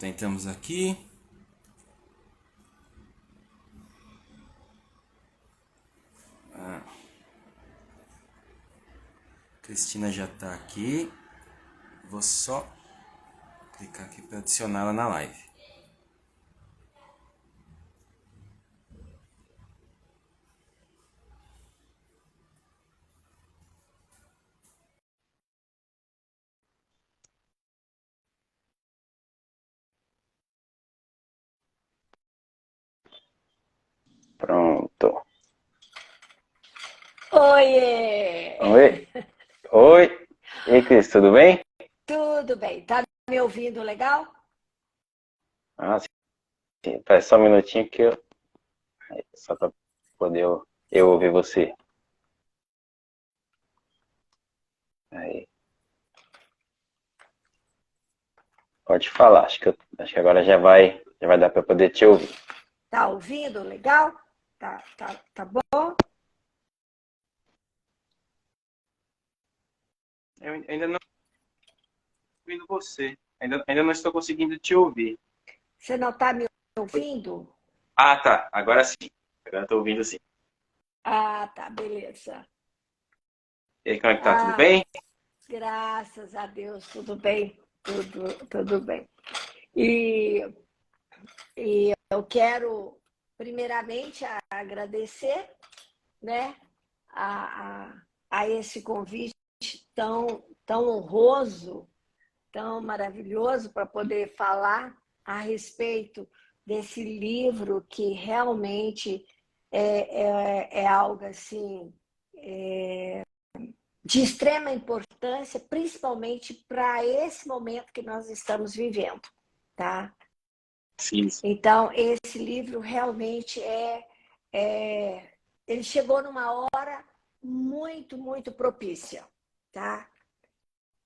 Tentamos aqui. Cristina já está aqui. Vou só clicar aqui para adicioná-la na live. Pronto. Oiê! Oi. Oi. E aí, Cris, tudo bem? Tudo bem? Tá me ouvindo legal? Ah, sim. Faz só um minutinho que eu... Só para poder eu ouvir você. Aí. Pode falar. Acho que agora já vai dar para poder te ouvir. Tá ouvindo legal? Tá bom? Eu ainda não estou ouvindo você. Ainda não estou conseguindo te ouvir. Você não tá me ouvindo? Ah, tá. Agora sim. Agora estou ouvindo sim. Ah, tá, beleza. E aí, como é que tá? Tudo Ah, bem? graças a Deus, tudo bem. Tudo bem. E, e eu quero, primeiramente, agradecer, né, a, a esse convite tão honroso, tão maravilhoso para poder falar a respeito desse livro que realmente é algo assim de extrema importância, principalmente para esse momento que nós estamos vivendo, tá? Sim. Então esse livro realmente ele chegou numa hora muito propícia, tá?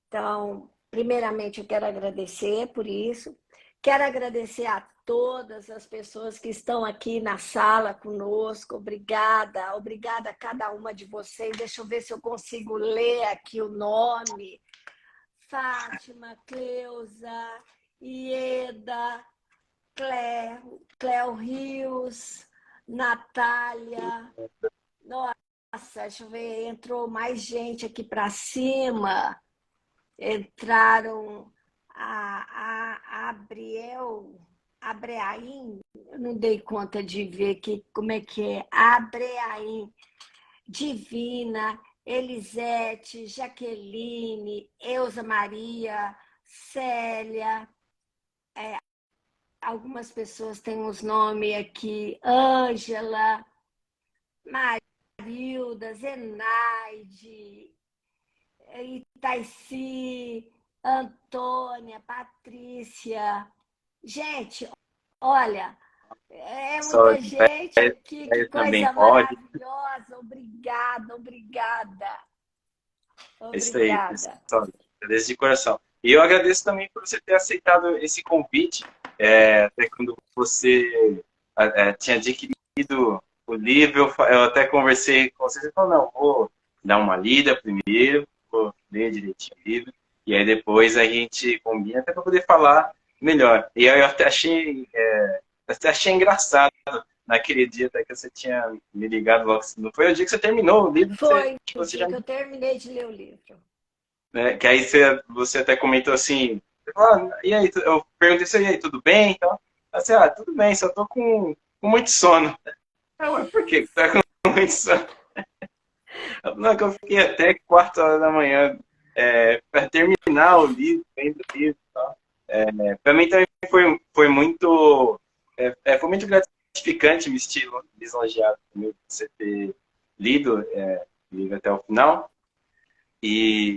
Então, primeiramente, eu quero agradecer por isso. Quero agradecer a todas as pessoas que estão aqui na sala conosco. Obrigada, obrigada a cada uma de vocês. Deixa eu ver se eu consigo ler aqui o nome. Fátima, Cleusa, Ieda, Cléo Rios, Natália. Nossa, deixa eu ver, entrou mais gente aqui para cima. Entraram a Abreaim, eu não dei conta de ver como é que é, Abreaim, Divina, Elisete, Jaqueline, Elza Maria, Célia, algumas pessoas têm uns nomes aqui, Ângela, Marilda, Zenaide, Itaici, Antônia, Patrícia. Gente, olha, é Só muita gente aqui, que também coisa pode. maravilhosa. Obrigada. É isso aí, Obrigada. pessoal. Agradeço de coração. E eu agradeço também por você ter aceitado esse convite. Até quando você tinha adquirido o livro, eu até conversei com você. Você falou, não, vou dar uma lida primeiro, vou ler direitinho o livro. E aí depois a gente combina até para poder falar melhor. E aí eu até achei engraçado naquele dia até que você tinha me ligado logo. Não foi o dia que você terminou o livro, Foi o você dia já que eu terminei de ler o livro. né? Que aí você até comentou assim, e aí, eu perguntei assim, e aí, tudo bem? Então, assim, tudo bem, só tô com muito sono. Mas por que tá com muito sono? Não, é que eu fiquei até 4 horas da manhã para terminar o livro, lendo o livro e tal. Para mim também foi muito gratificante, me senti lisonjeado também por você ter lido o livro até o final. E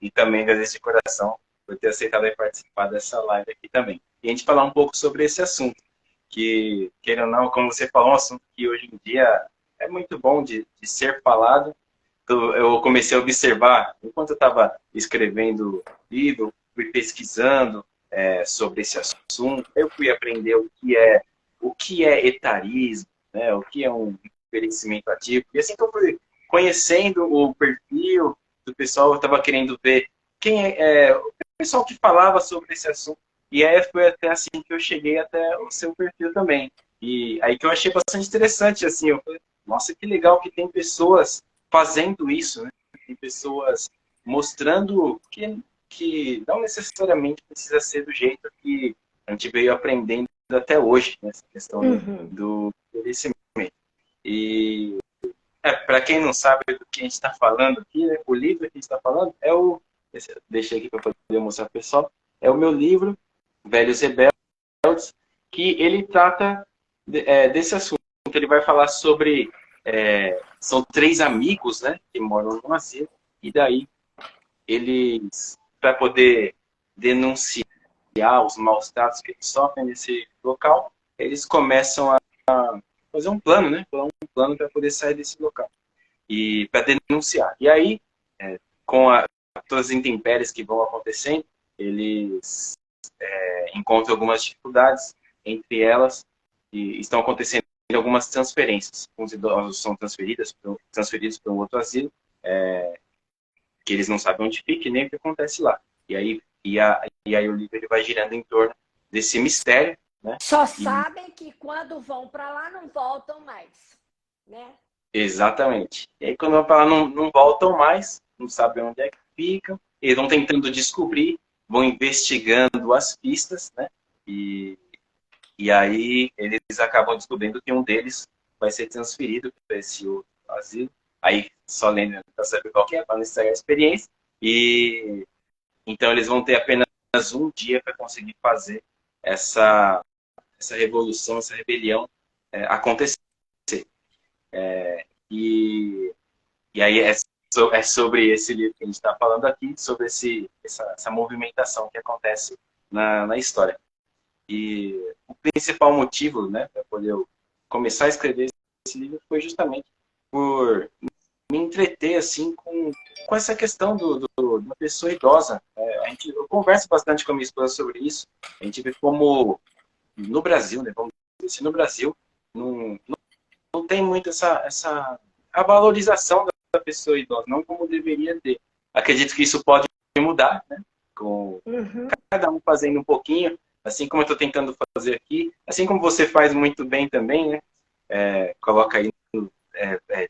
E também agradeço de coração por ter aceitado aí participar dessa live aqui também. E a gente falar um pouco sobre esse assunto, que, querendo ou não, como você falou, é um assunto que hoje em dia é muito bom de ser falado. Então, eu comecei a observar, enquanto eu estava escrevendo livro, fui pesquisando sobre esse assunto, eu fui aprender o que é etarismo, né, o que é um envelhecimento ativo. E assim que eu fui conhecendo o perfil do pessoal, eu estava querendo ver o pessoal que falava sobre esse assunto. E aí foi até assim que eu cheguei até o seu perfil também. E aí que eu achei bastante interessante, assim, eu falei, nossa, que legal que tem pessoas fazendo isso, né? Tem pessoas mostrando que não necessariamente precisa ser do jeito que a gente veio aprendendo até hoje, nessa questão Uhum. do envelhecimento. E para quem não sabe do que a gente está falando aqui, né, o livro que a gente está falando é o. Deixei aqui para poder mostrar para o pessoal. É o meu livro, Velhos Rebeldes, que ele trata desse assunto. Ele vai falar sobre. São três amigos, né, que moram no asilo, e daí eles, para poder denunciar os maus tratos que eles sofrem nesse local, eles começam a fazer um plano, né? Um plano para poder sair desse local e para denunciar. E aí, com todas as intempéries que vão acontecendo, eles encontram algumas dificuldades, entre elas, e estão acontecendo algumas transferências. Os idosos são transferidos para um outro asilo, que eles não sabem onde fica e nem o que acontece lá. E aí o livro ele vai girando em torno desse mistério, né? Só E, sabem que quando vão para lá não voltam mais, né? exatamente. E aí quando vão para lá não voltam mais, não sabem onde é que ficam, eles vão tentando descobrir, vão investigando as pistas, né? E aí eles acabam descobrindo que um deles vai ser transferido para esse outro asilo. Aí só lendo para saber qual que é, para não estragar a experiência. E então eles vão ter apenas um dia para conseguir fazer essa revolução, essa rebelião acontecer. E, e aí é sobre esse livro que a gente está falando aqui, sobre essa movimentação que acontece na história. E o principal motivo, né, para poder eu começar a escrever esse livro foi justamente por me entreter assim com essa questão da pessoa idosa. Eu converso bastante com a minha esposa sobre isso. A gente vê como no Brasil, né, vamos dizer assim, no Brasil não tem muito a valorização da pessoa idosa, não como deveria ter. Acredito que isso pode mudar, né, com Uhum. cada um fazendo um pouquinho, assim como eu estou tentando fazer aqui, assim como você faz muito bem também, né? Coloca aí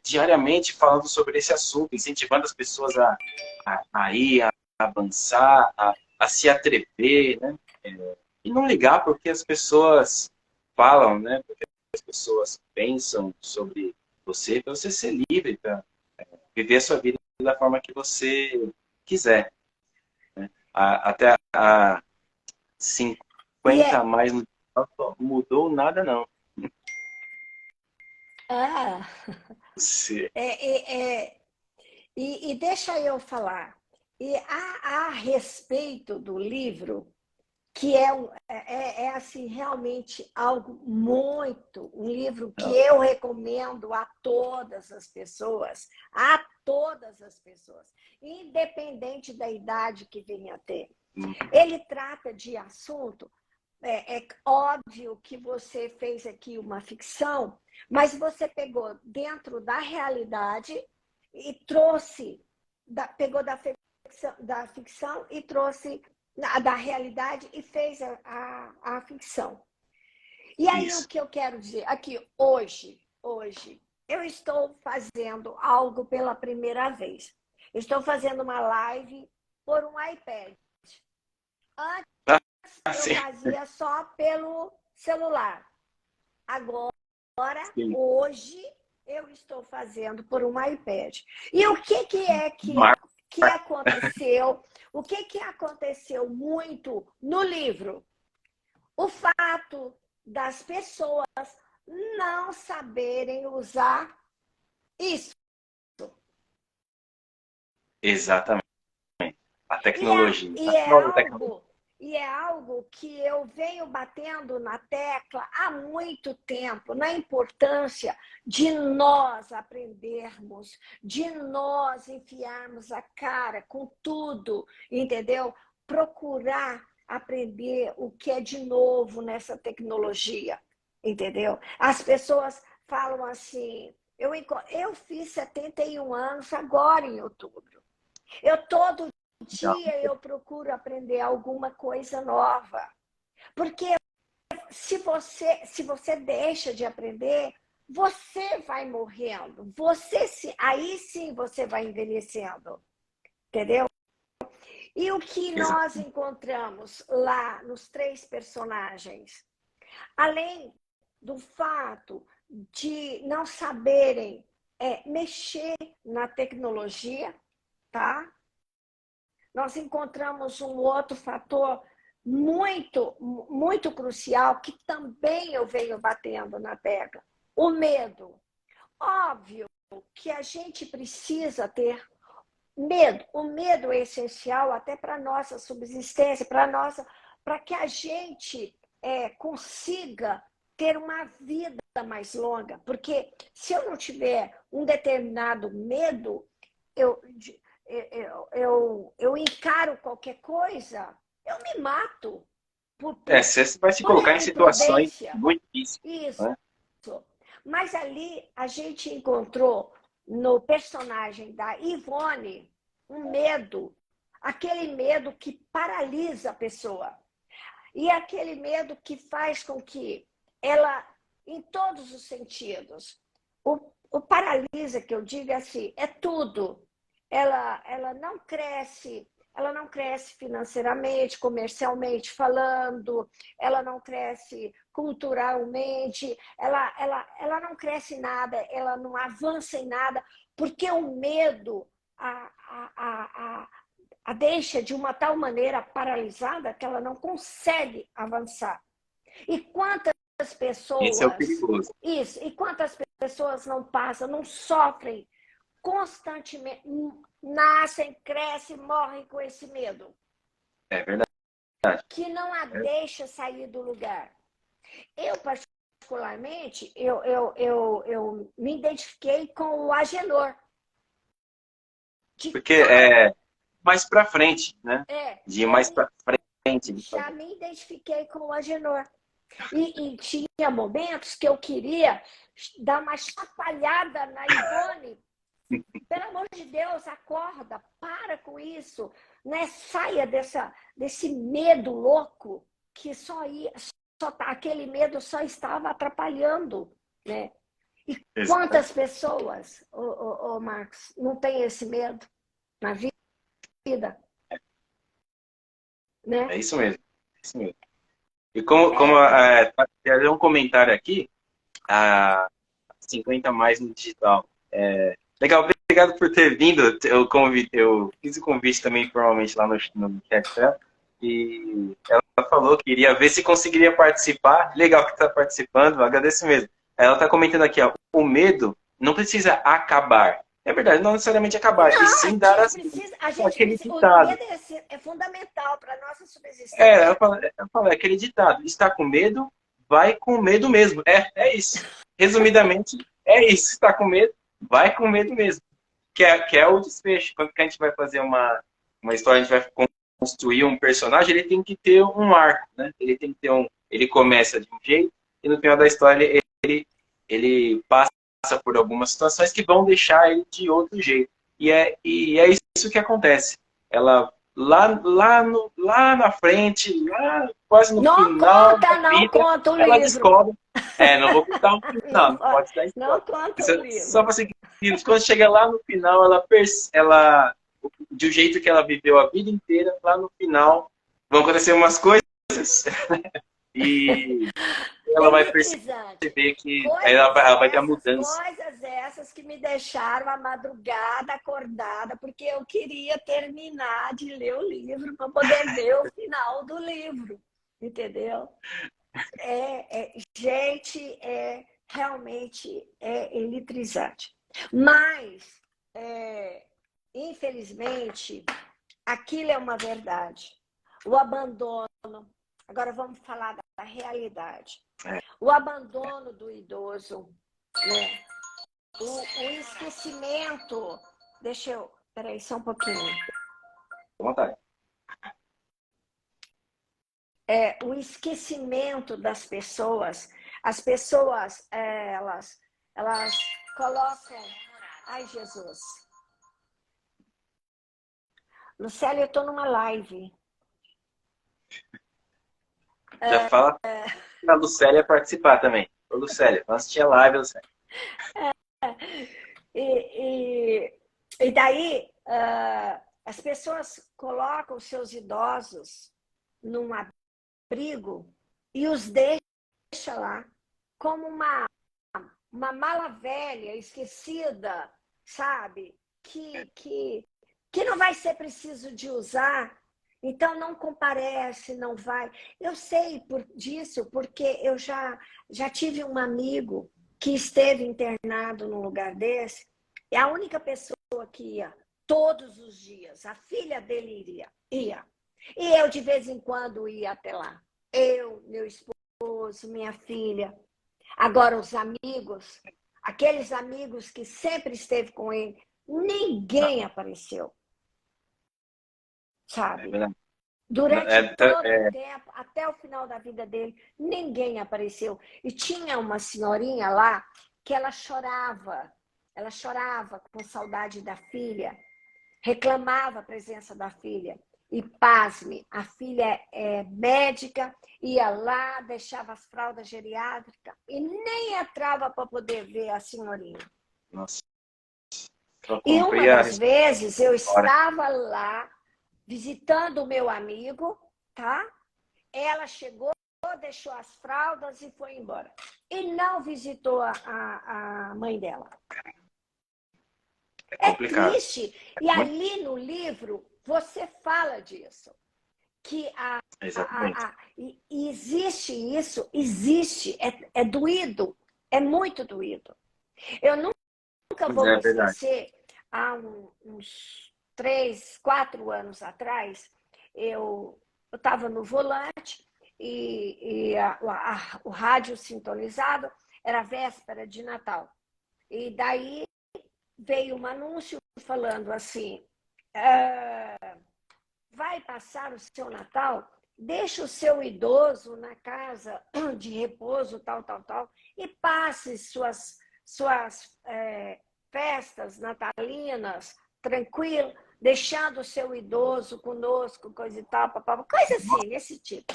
diariamente falando sobre esse assunto, incentivando as pessoas a ir, a avançar, a se atrever, né? E não ligar porque as pessoas falam, né? Porque as pessoas pensam sobre você, para você ser livre, para viver a sua vida da forma que você quiser. Né? Até a 50 E a mais no mudou nada, não. ah, Você... é, é, e deixa eu falar. E a respeito do livro, que é assim, realmente algo um livro que eu recomendo a todas as pessoas, independente da idade que venha a ter. Ele trata de assunto, é óbvio que você fez aqui uma ficção, mas você pegou dentro da realidade e trouxe, pegou da ficção e trouxe da realidade e fez a ficção. E aí o Isso. que eu quero dizer aqui hoje, eu estou fazendo algo pela primeira vez. Estou fazendo uma live por um iPad. Antes eu Sim. fazia só pelo celular. Agora, Sim. hoje, eu estou fazendo por um iPad. E o que é que aconteceu? O que aconteceu muito no livro? O fato das pessoas não saberem usar isso. Exatamente. A E é, tecnologia. e A é nova tecnologia. algo, e é algo que eu venho batendo na tecla há muito tempo, na importância de nós aprendermos, de nós enfiarmos a cara com tudo, entendeu? Procurar aprender o que é de novo nessa tecnologia, entendeu? As pessoas falam assim, eu fiz 71 anos agora em outubro. Eu todo dia eu procuro aprender alguma coisa nova. Porque se você deixa de aprender, você vai morrendo. Aí sim você vai envelhecendo. Entendeu? E o que nós encontramos lá nos 3 personagens? Além do fato de não saberem mexer na tecnologia, tá? Nós encontramos um outro fator muito, muito crucial, que também eu venho batendo na tecla: o medo. Óbvio que a gente precisa ter medo. O medo é essencial até para a nossa subsistência, para que a gente consiga ter uma vida mais longa. Porque se eu não tiver um determinado medo, eu encaro qualquer coisa, eu me mato. Você vai se colocar em situações muito difíceis. Isso. Né? Mas ali a gente encontrou no personagem da Ivone um medo, aquele medo que paralisa a pessoa. E aquele medo que faz com que ela, em todos os sentidos, o paralisa, que eu digo assim, é tudo. Ela não cresce, ela não cresce financeiramente, comercialmente falando, ela não cresce culturalmente, ela não cresce em nada, ela não avança em nada, porque o medo a deixa de uma tal maneira paralisada que ela não consegue avançar. E quantas pessoas... Esse é o perigoso. Isso, e quantas pessoas não passam, não sofrem constantemente, nascem, crescem, morrem com esse medo. É verdade. Que não a deixa sair do lugar. Eu, particularmente, eu me identifiquei com o Agenor. Porque é mais para frente, né? De ir mais para frente. Já me identifiquei com o Agenor. E tinha momentos que eu queria dar uma chacoalhada na Ivone. Pelo amor de Deus, acorda, para com isso, né? Saia desse medo louco que aquele medo só estava atrapalhando, né? E quantas pessoas, Marcos, não tem esse medo na vida? Né? É isso mesmo. É isso mesmo. E como fazer um comentário aqui, a 50 mais no digital. Legal, obrigado por ter vindo. Eu fiz o convite também formalmente lá no chat dela. E ela falou que iria ver se conseguiria participar. Legal que está participando, agradeço mesmo. Ela está comentando aqui, ó, o medo não precisa acabar. É verdade, não necessariamente acabar, não, e sim dar aquele ditado. O medo é fundamental para a nossa subsistência. Eu falo, aquele ditado, está com medo, vai com medo mesmo. É isso. Resumidamente, é isso. Está com medo, vai com medo mesmo. Que é o desfecho. Quando a gente vai fazer uma história, a gente vai construir um personagem, ele tem que ter um arco, né? Ele tem que ter ele começa de um jeito e no final da história ele passa por algumas situações que vão deixar ele de outro jeito. E é isso que acontece. Ela lá na frente, lá quase no final da vida, conta o ela livro. Descobre. Não vou contar o final, não pode dar spoiler. Não conta o livro. Só para seguir, quando chega lá no final, ela do jeito que ela viveu a vida inteira, lá no final vão acontecer umas coisas e ela vai perceber que ela vai ter a mudança. Coisas essas que me deixaram a madrugada acordada, porque eu queria terminar de ler o livro para poder ver o final do livro, entendeu? Gente, realmente é eletrizante. Mas, infelizmente, aquilo é uma verdade. O abandono. Agora vamos falar da realidade. O abandono do idoso, né? O esquecimento. Peraí, só um pouquinho. Com vontade. O esquecimento das pessoas. As pessoas, elas colocam... Ai, Jesus. Lucélia, eu estou numa live. Já fala pra Lucélia participar também. Ô, Lucélia, nós tinha live, Lucélia. E daí, as pessoas colocam os seus idosos num abrigo e os deixam lá como uma mala velha, esquecida, sabe? Que não vai ser preciso de usar. Então, não comparece, não vai. Eu sei disso porque eu já tive um amigo que esteve internado num lugar desse, e a única pessoa que ia todos os dias, a filha dele ia. E eu, de vez em quando, ia até lá. Eu, meu esposo, minha filha. Agora, os amigos, aqueles amigos que sempre esteve com ele, ninguém apareceu, sabe? Durante todo o tempo, até o final da vida dele, ninguém apareceu. E tinha uma senhorinha lá que ela chorava com saudade da filha, reclamava a presença da filha. E pasme, a filha é médica, ia lá, deixava as fraldas geriátricas e nem entrava para poder ver a senhorinha. Nossa. E uma das vezes eu estava lá visitando o meu amigo, tá? Ela chegou, deixou as fraldas e foi embora. E não visitou a mãe dela. É triste. E ali no livro você fala disso. Que existe isso, existe. É doído. É muito doído. Eu nunca vou me esquecer, há uns 3, 4 anos atrás, eu estava no volante e o rádio sintonizado, era véspera de Natal. E daí veio um anúncio falando assim, vai passar o seu Natal, deixa o seu idoso na casa de repouso, tal, e passe suas festas natalinas, tranquilo, deixando o seu idoso conosco, coisa e tal, coisa assim, desse tipo.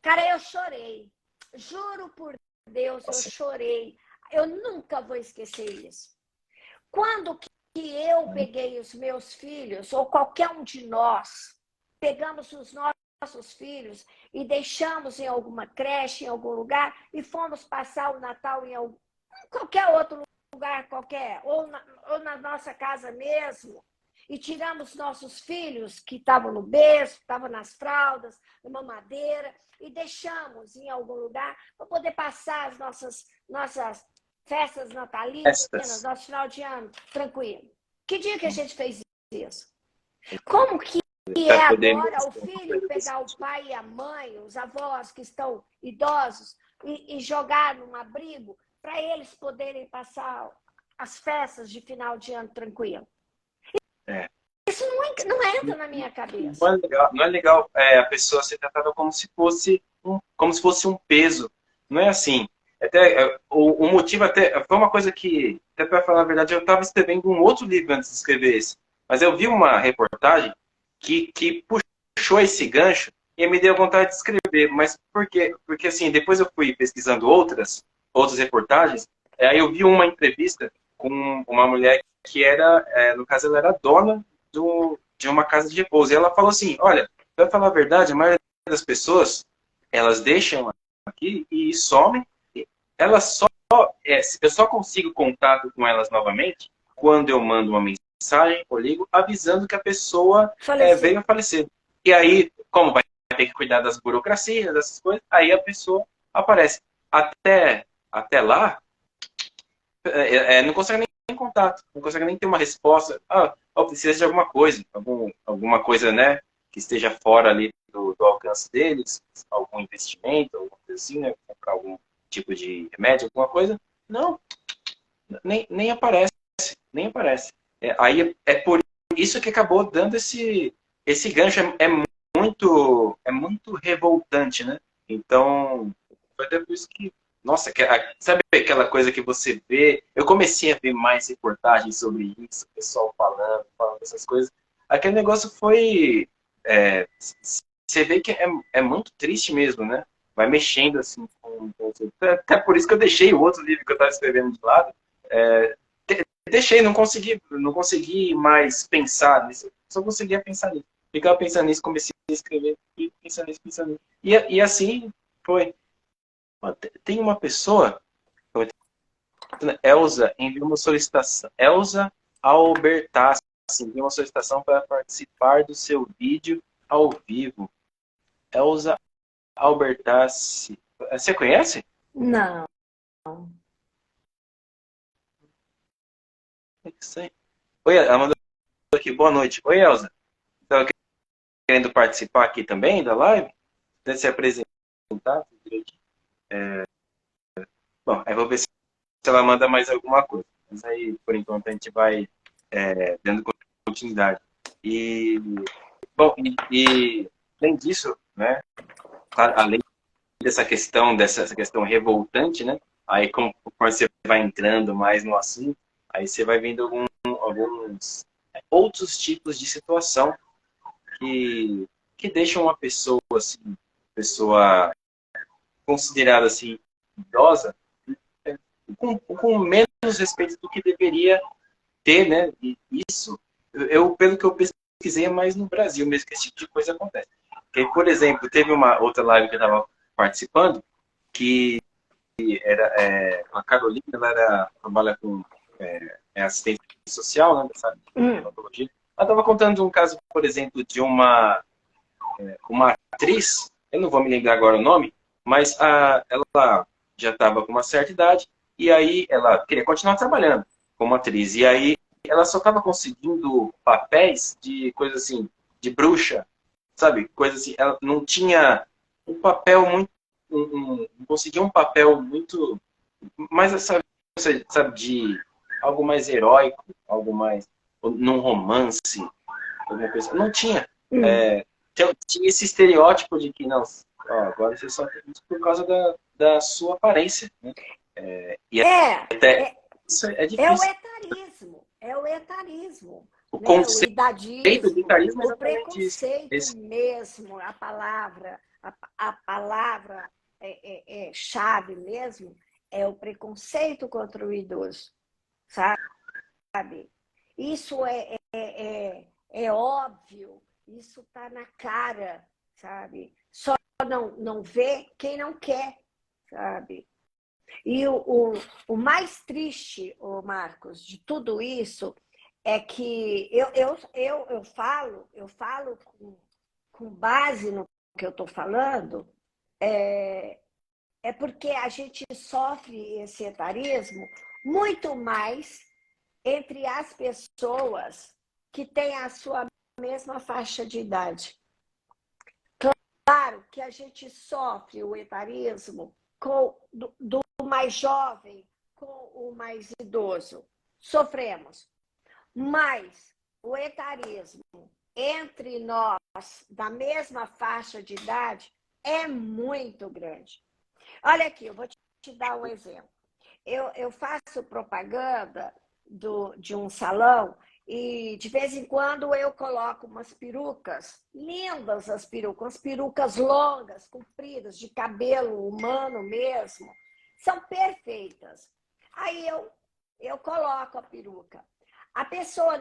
Cara, eu chorei. Juro por Deus, eu chorei. Eu nunca vou esquecer isso. Quando que eu peguei os meus filhos, ou qualquer um de nós, pegamos os nossos filhos e deixamos em alguma creche, em algum lugar, e fomos passar o Natal em qualquer outro lugar qualquer, ou na nossa casa mesmo, e tiramos nossos filhos que estavam no berço, estavam nas fraldas, numa madeira, e deixamos em algum lugar para poder passar as nossas festas natalinas, nosso final de ano, tranquilo. Que dia que a gente fez isso? Como que é agora o filho pegar o pai e a mãe, os avós que estão idosos, e jogar num abrigo para eles poderem passar as festas de final de ano tranquilo? Isso não entra na minha cabeça. Não é legal a pessoa ser tratada como se fosse um peso. Não é assim. Até, o motivo até foi uma coisa que, até para falar a verdade, eu estava escrevendo um outro livro antes de escrever esse. Mas eu vi uma reportagem que puxou esse gancho e me deu vontade de escrever. Mas por quê? Porque assim, depois eu fui pesquisando outras reportagens, aí eu vi uma entrevista com uma mulher que era, no caso, ela era dona de uma casa de repouso. E ela falou assim, olha, para falar a verdade, a maioria das pessoas, elas deixam aqui e somem. Eu só consigo contato com elas novamente quando eu mando uma mensagem ou ligo avisando que a pessoa veio a falecer. E aí, como vai ter que cuidar das burocracias, dessas coisas, aí a pessoa aparece. Até lá, não consegue nem contato, não consegue nem ter uma resposta. Precisa de alguma coisa, né, que esteja fora ali do alcance deles, algum investimento, alguma coisa assim, né, comprar algum tipo de remédio, alguma coisa. Não, nem aparece, nem aparece. Aí é por isso que acabou dando esse gancho. É muito revoltante, né? Então, foi até por isso que, nossa, sabe aquela coisa que você vê? Eu comecei a ver mais reportagens sobre isso, o pessoal falando essas coisas. Aquele negócio foi... você vê que é muito triste mesmo, né? vai mexendo assim com você. Até por isso que eu deixei o outro livro que eu estava escrevendo de lado. Deixei, não consegui mais pensar nisso. Só conseguia pensar nisso. Ficava pensando nisso, comecei a escrever, e pensando nisso, pensando nisso. E assim foi. Tem uma pessoa, Elza, enviou uma solicitação. Elza Albertassi enviou uma solicitação para participar do seu vídeo ao vivo. Elza Albertassi. Você conhece? Não. Oi, ela mandou aqui, boa noite. Oi, Elza. Estava querendo participar aqui também da live? Deve se apresentar. Bom, aí vou ver se ela manda mais alguma coisa. Mas aí, por enquanto, a gente vai dando continuidade. E, bom, além disso, né, além dessa questão revoltante, né, aí conforme você vai entrando mais no assunto, aí você vai vendo alguns outros tipos de situação que deixam uma pessoa, assim, pessoa considerada assim, idosa, com menos respeito do que deveria ter, né? E isso, pelo que eu pesquisei, é mais no Brasil mesmo que esse tipo de coisa acontece. Porque, por exemplo, teve uma outra live que eu estava participando, que era a Carolina, ela trabalha com assistente social, né, dessa odontologia. Ela estava contando um caso, por exemplo, de uma atriz, eu não vou me lembrar agora o nome, mas ela já estava com uma certa idade, e aí ela queria continuar trabalhando como atriz. E aí ela só estava conseguindo papéis de coisa assim, de bruxa, sabe? Coisa assim, ela não tinha um papel muito. Não conseguia um papel muito. Mais, sabe, de algo mais heróico, algo mais. Num romance, alguma coisa. Não tinha. Tinha esse estereótipo de que, não, agora você só tem isso por causa da sua aparência. Né? E até isso é difícil. É o etarismo. O né? conceito O idadismo, do etarismo é o exatamente preconceito isso. mesmo, a palavra chave mesmo é o preconceito contra o idoso, sabe? Isso é óbvio, isso está na cara, sabe? Só não vê quem não quer, sabe? E o mais triste, Marcos, de tudo isso é que eu falo com base no que eu estou falando, é porque a gente sofre esse etarismo muito mais entre as pessoas que têm a sua mesma faixa de idade. Claro que a gente sofre o etarismo do mais jovem com o mais idoso. Sofremos. Mas o etarismo entre nós, da mesma faixa de idade, é muito grande. Olha aqui, eu vou te dar um exemplo. Eu faço propaganda de um salão e de vez em quando eu coloco umas perucas, lindas as perucas longas, compridas, de cabelo humano mesmo, são perfeitas. Aí eu coloco a peruca. A pessoa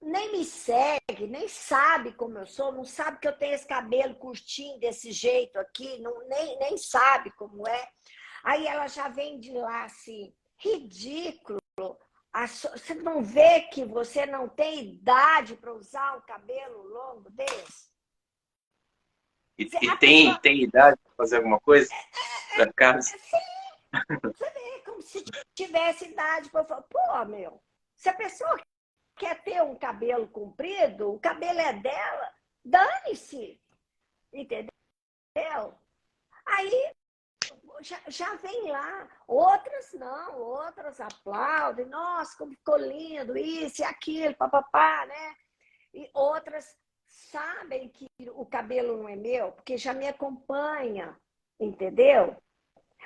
nem me segue, nem sabe como eu sou, não sabe que eu tenho esse cabelo curtinho desse jeito aqui, nem sabe como é. Aí ela já vem de lá assim, ridículo. Você não vê que você não tem idade para usar um cabelo longo desse? E tem idade para fazer alguma coisa? Para casa? Sim, você vê como se tivesse idade para falar, pô, meu, se a pessoa quer ter um cabelo comprido, o cabelo é dela, dane-se, entendeu? Aí já vem lá, outras não, outras aplaudem, nossa, como ficou lindo, isso e aquilo, papapá, né? E outras sabem que o cabelo não é meu, porque já me acompanha, entendeu?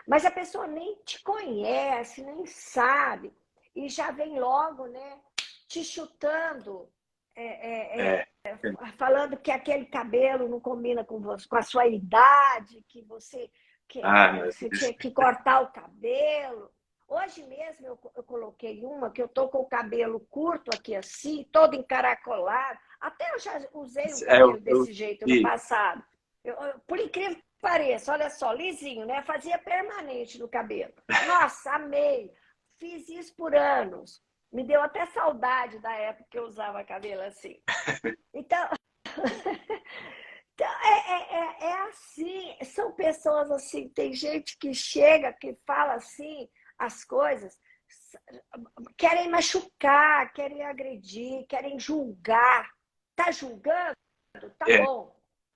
Mas a pessoa nem te conhece, nem sabe, e já vem logo, né, te chutando É. falando que aquele cabelo não combina com você, com a sua idade, que você, Meu você Deus. tinha que cortar o cabelo. Hoje mesmo eu coloquei uma que eu tô com o cabelo curto aqui assim, todo encaracolado. Até eu já usei um cabelo desse jeito no vi. passado. Por incrível que pareça, olha só, lisinho, né? Fazia permanente no cabelo. Nossa, amei. Fiz isso por anos. Me deu até saudade da época que eu usava cabelo assim. Então, é assim, são pessoas assim, tem gente que chega, que fala assim, as coisas, querem machucar, querem agredir, querem julgar. Tá julgando? Tá É. bom,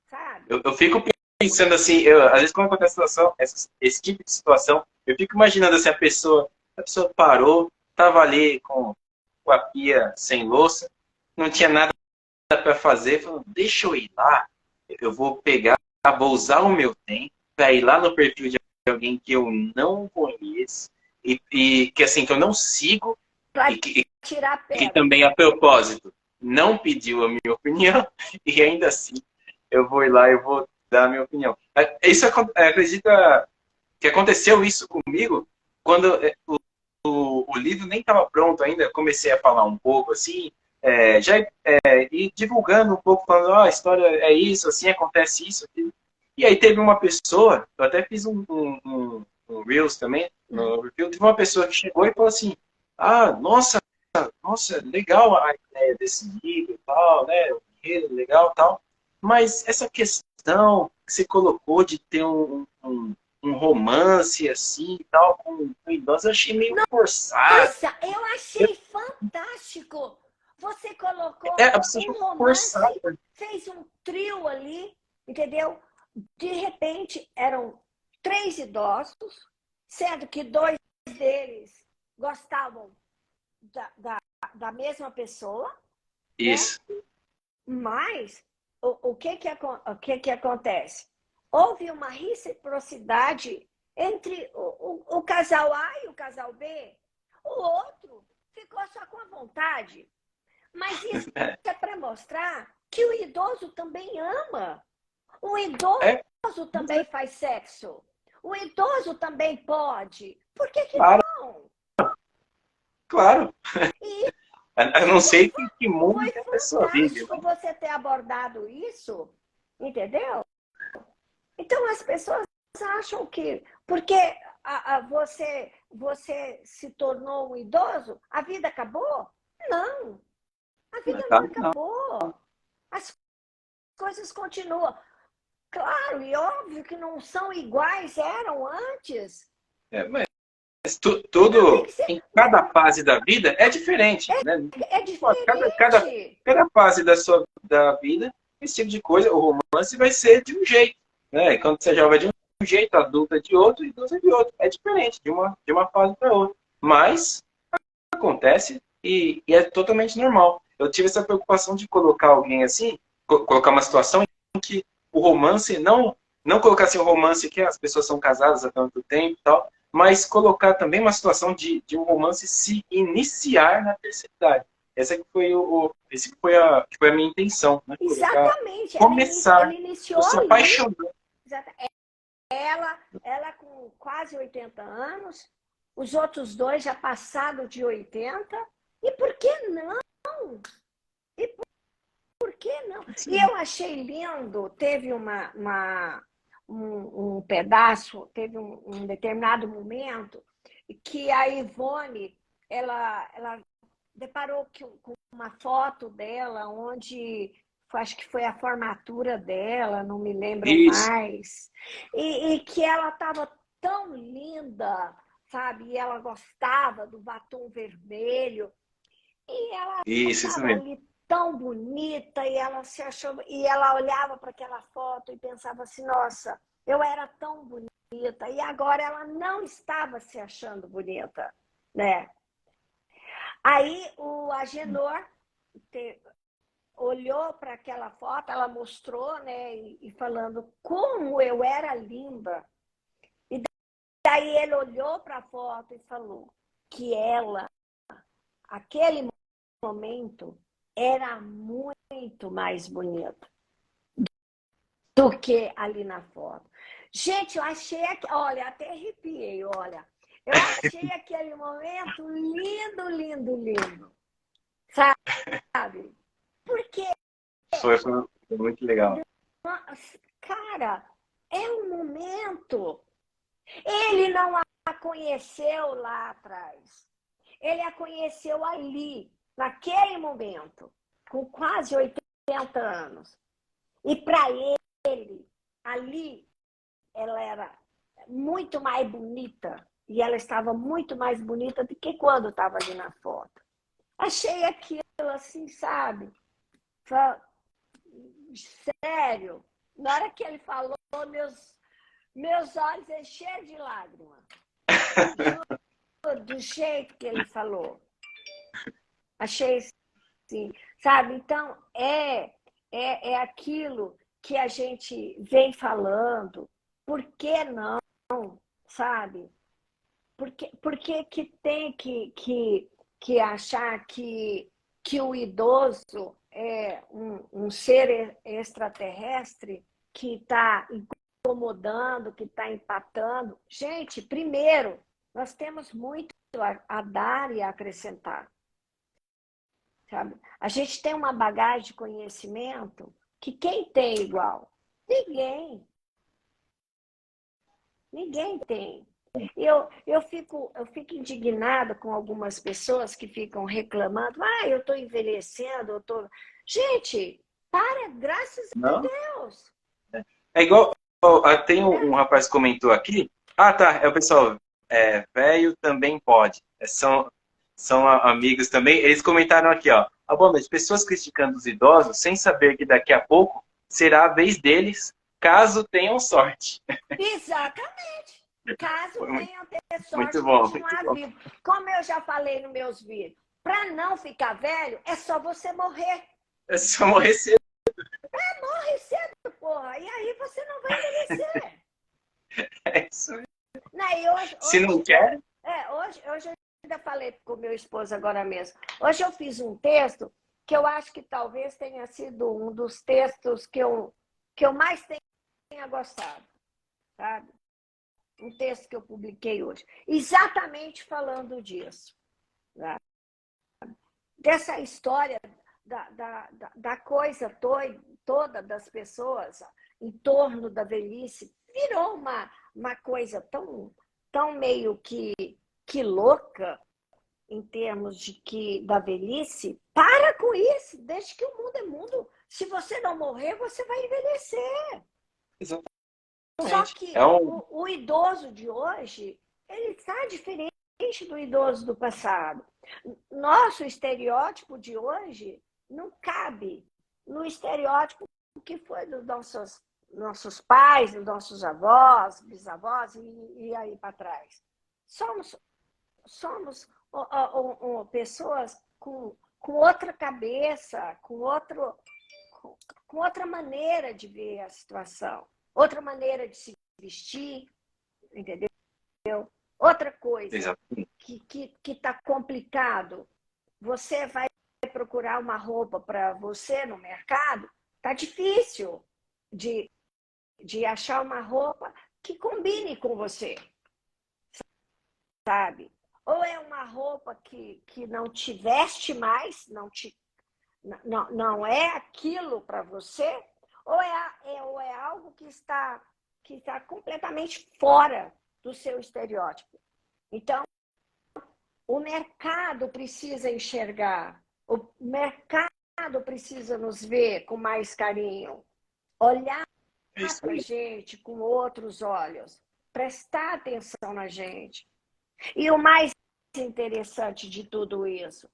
sabe? Eu fico pensando assim, às vezes quando acontece situação, esse tipo de situação, eu fico imaginando assim, a pessoa parou, tava ali com a pia sem louça, não tinha nada para fazer, falou, deixa eu ir lá, eu vou pegar, vou usar o meu tempo para ir lá no perfil de alguém que eu não conheço e que assim, que eu não sigo Para e tirar a que pedra. também, a propósito, não pediu a minha opinião e ainda assim eu vou ir lá e vou dar a minha opinião. Isso acredita que aconteceu isso comigo quando o livro nem estava pronto ainda. Eu comecei a falar um pouco assim, e divulgando um pouco, falando, a história é isso, assim, acontece isso, aquilo. E aí teve uma pessoa, eu até fiz um Reels também, no review, teve uma pessoa que chegou e falou assim, nossa, legal a ideia desse livro e tal, né, o enredo legal e tal, mas essa questão que você colocou de ter um romance assim e tal, com idosos, eu achei meio forçado. Nossa, eu achei fantástico. Você colocou A pessoa um ficou romance, forçada. fez um trio ali, entendeu? De repente, eram 3 idosos, sendo que 2 deles gostavam da mesma pessoa, né? Isso. Mas o que acontece? Houve uma reciprocidade entre o casal A e o casal B. O outro ficou só com a vontade. Mas isso é para mostrar que o idoso também ama. O idoso também faz sexo. O idoso também pode. Por que Claro, não? claro. E Eu não sei que mundo foi que a pessoa vive. fantástico você ter abordado isso, entendeu? Então as pessoas acham que porque você se tornou um idoso, a vida acabou? Não, a vida não Não. acabou. As coisas continuam. Claro, e óbvio que não são iguais eram antes. Mas Não tem tudo, que ser. em cada fase da vida, é diferente. Né? É Cada diferente. fase da vida, esse tipo de coisa, o romance vai ser de um jeito. Né? Quando você é jovem é de um jeito, adulto é de outro, idoso é de outro. É diferente de uma fase para outra. Mas acontece e é totalmente normal. Eu tive essa preocupação de colocar alguém assim, colocar uma situação em que o romance, não colocar assim o romance que as pessoas são casadas há tanto tempo e tal, mas colocar também uma situação de um romance se iniciar na terceira idade. Essa que foi esse que foi a minha intenção, né? Colocar, Exatamente. começar, Ele iniciou você ali. apaixonando. Ela com quase 80 anos, os outros 2 já passaram de 80. E por que não? E por que não? E eu achei lindo, teve um pedaço, teve um determinado momento que a Ivone, ela deparou com uma foto dela onde acho que foi a formatura dela, não me lembro Isso, mais, e que ela estava tão linda, sabe? E ela gostava do batom vermelho, e ela isso estava mesmo. ali tão bonita, e ela se achou, e ela olhava para aquela foto e pensava assim, nossa, eu era tão bonita, e agora ela não estava se achando bonita, né? Aí o Agenor olhou para aquela foto, ela mostrou, né, e falando como eu era linda. E daí ele olhou para a foto e falou que ela, aquele momento, era muito mais bonito do que ali na foto. Gente, eu achei, olha, até arrepiei, olha. Eu achei aquele momento lindo, lindo, lindo. Sabe? Porque, Foi muito legal. cara, é um momento. Ele não a conheceu lá atrás. Ele a conheceu ali, naquele momento, com quase 80 anos. E para ele, ali, ela era muito mais bonita. E ela estava muito mais bonita do que quando estava ali na foto. Achei aquilo assim, sabe? Sério. Na hora que ele falou, meus olhos encheram de lágrimas. Do jeito que ele falou. Achei assim, sabe? Então, é aquilo que a gente vem falando. Por que não, sabe? Por que tem que achar que o idoso é um ser extraterrestre que está incomodando, que está empatando? Gente, primeiro, nós temos muito a dar e a acrescentar. Sabe? A gente tem uma bagagem de conhecimento que quem tem igual? Ninguém. Ninguém tem. Eu fico indignada com algumas pessoas que ficam reclamando. Eu estou envelhecendo, eu tô. Gente, para, graças a Não? Deus. É igual, tem um rapaz que comentou aqui. Ah, tá, é o pessoal, velho também pode. São amigos também. Eles comentaram aqui, ó. Ah, bom, mas pessoas criticando os idosos sem saber que daqui a pouco será a vez deles, caso tenham sorte. Exatamente. Caso venham ter sorte Muito de bom, muito continuar bom. vivo. Como eu já falei nos meus vídeos, para não ficar velho, é só você morrer. É só morrer cedo. Morre cedo, porra. E aí você não vai envelhecer. É isso aí. Se Hoje, não quer, hoje eu ainda falei com meu esposo agora mesmo. Hoje eu fiz um texto que eu acho que talvez tenha sido um dos textos que eu mais tenha gostado, sabe? Um texto que eu publiquei hoje. Exatamente falando disso. Tá? Dessa história da coisa toda das pessoas em torno da velhice. Virou uma coisa tão meio que louca em termos da velhice. Para com isso, deixa que o mundo é mundo. Se você não morrer, você vai envelhecer. exatamente. Só que o idoso de hoje, ele está diferente do idoso do passado. Nosso estereótipo de hoje não cabe no estereótipo que foi dos nossos pais, dos nossos avós, bisavós e aí para trás. Somos pessoas com outra cabeça, com outra maneira de ver a situação, outra maneira de se vestir, entendeu? Outra coisa que está complicado, você vai procurar uma roupa para você no mercado, tá difícil de achar uma roupa que combine com você, sabe? Ou é uma roupa que não te veste mais, não é aquilo para você, ou é algo que está completamente fora do seu estereótipo. Então, o mercado precisa enxergar, o mercado precisa nos ver com mais carinho, olhar para a gente com outros olhos, prestar atenção na gente. E o mais interessante de tudo isso,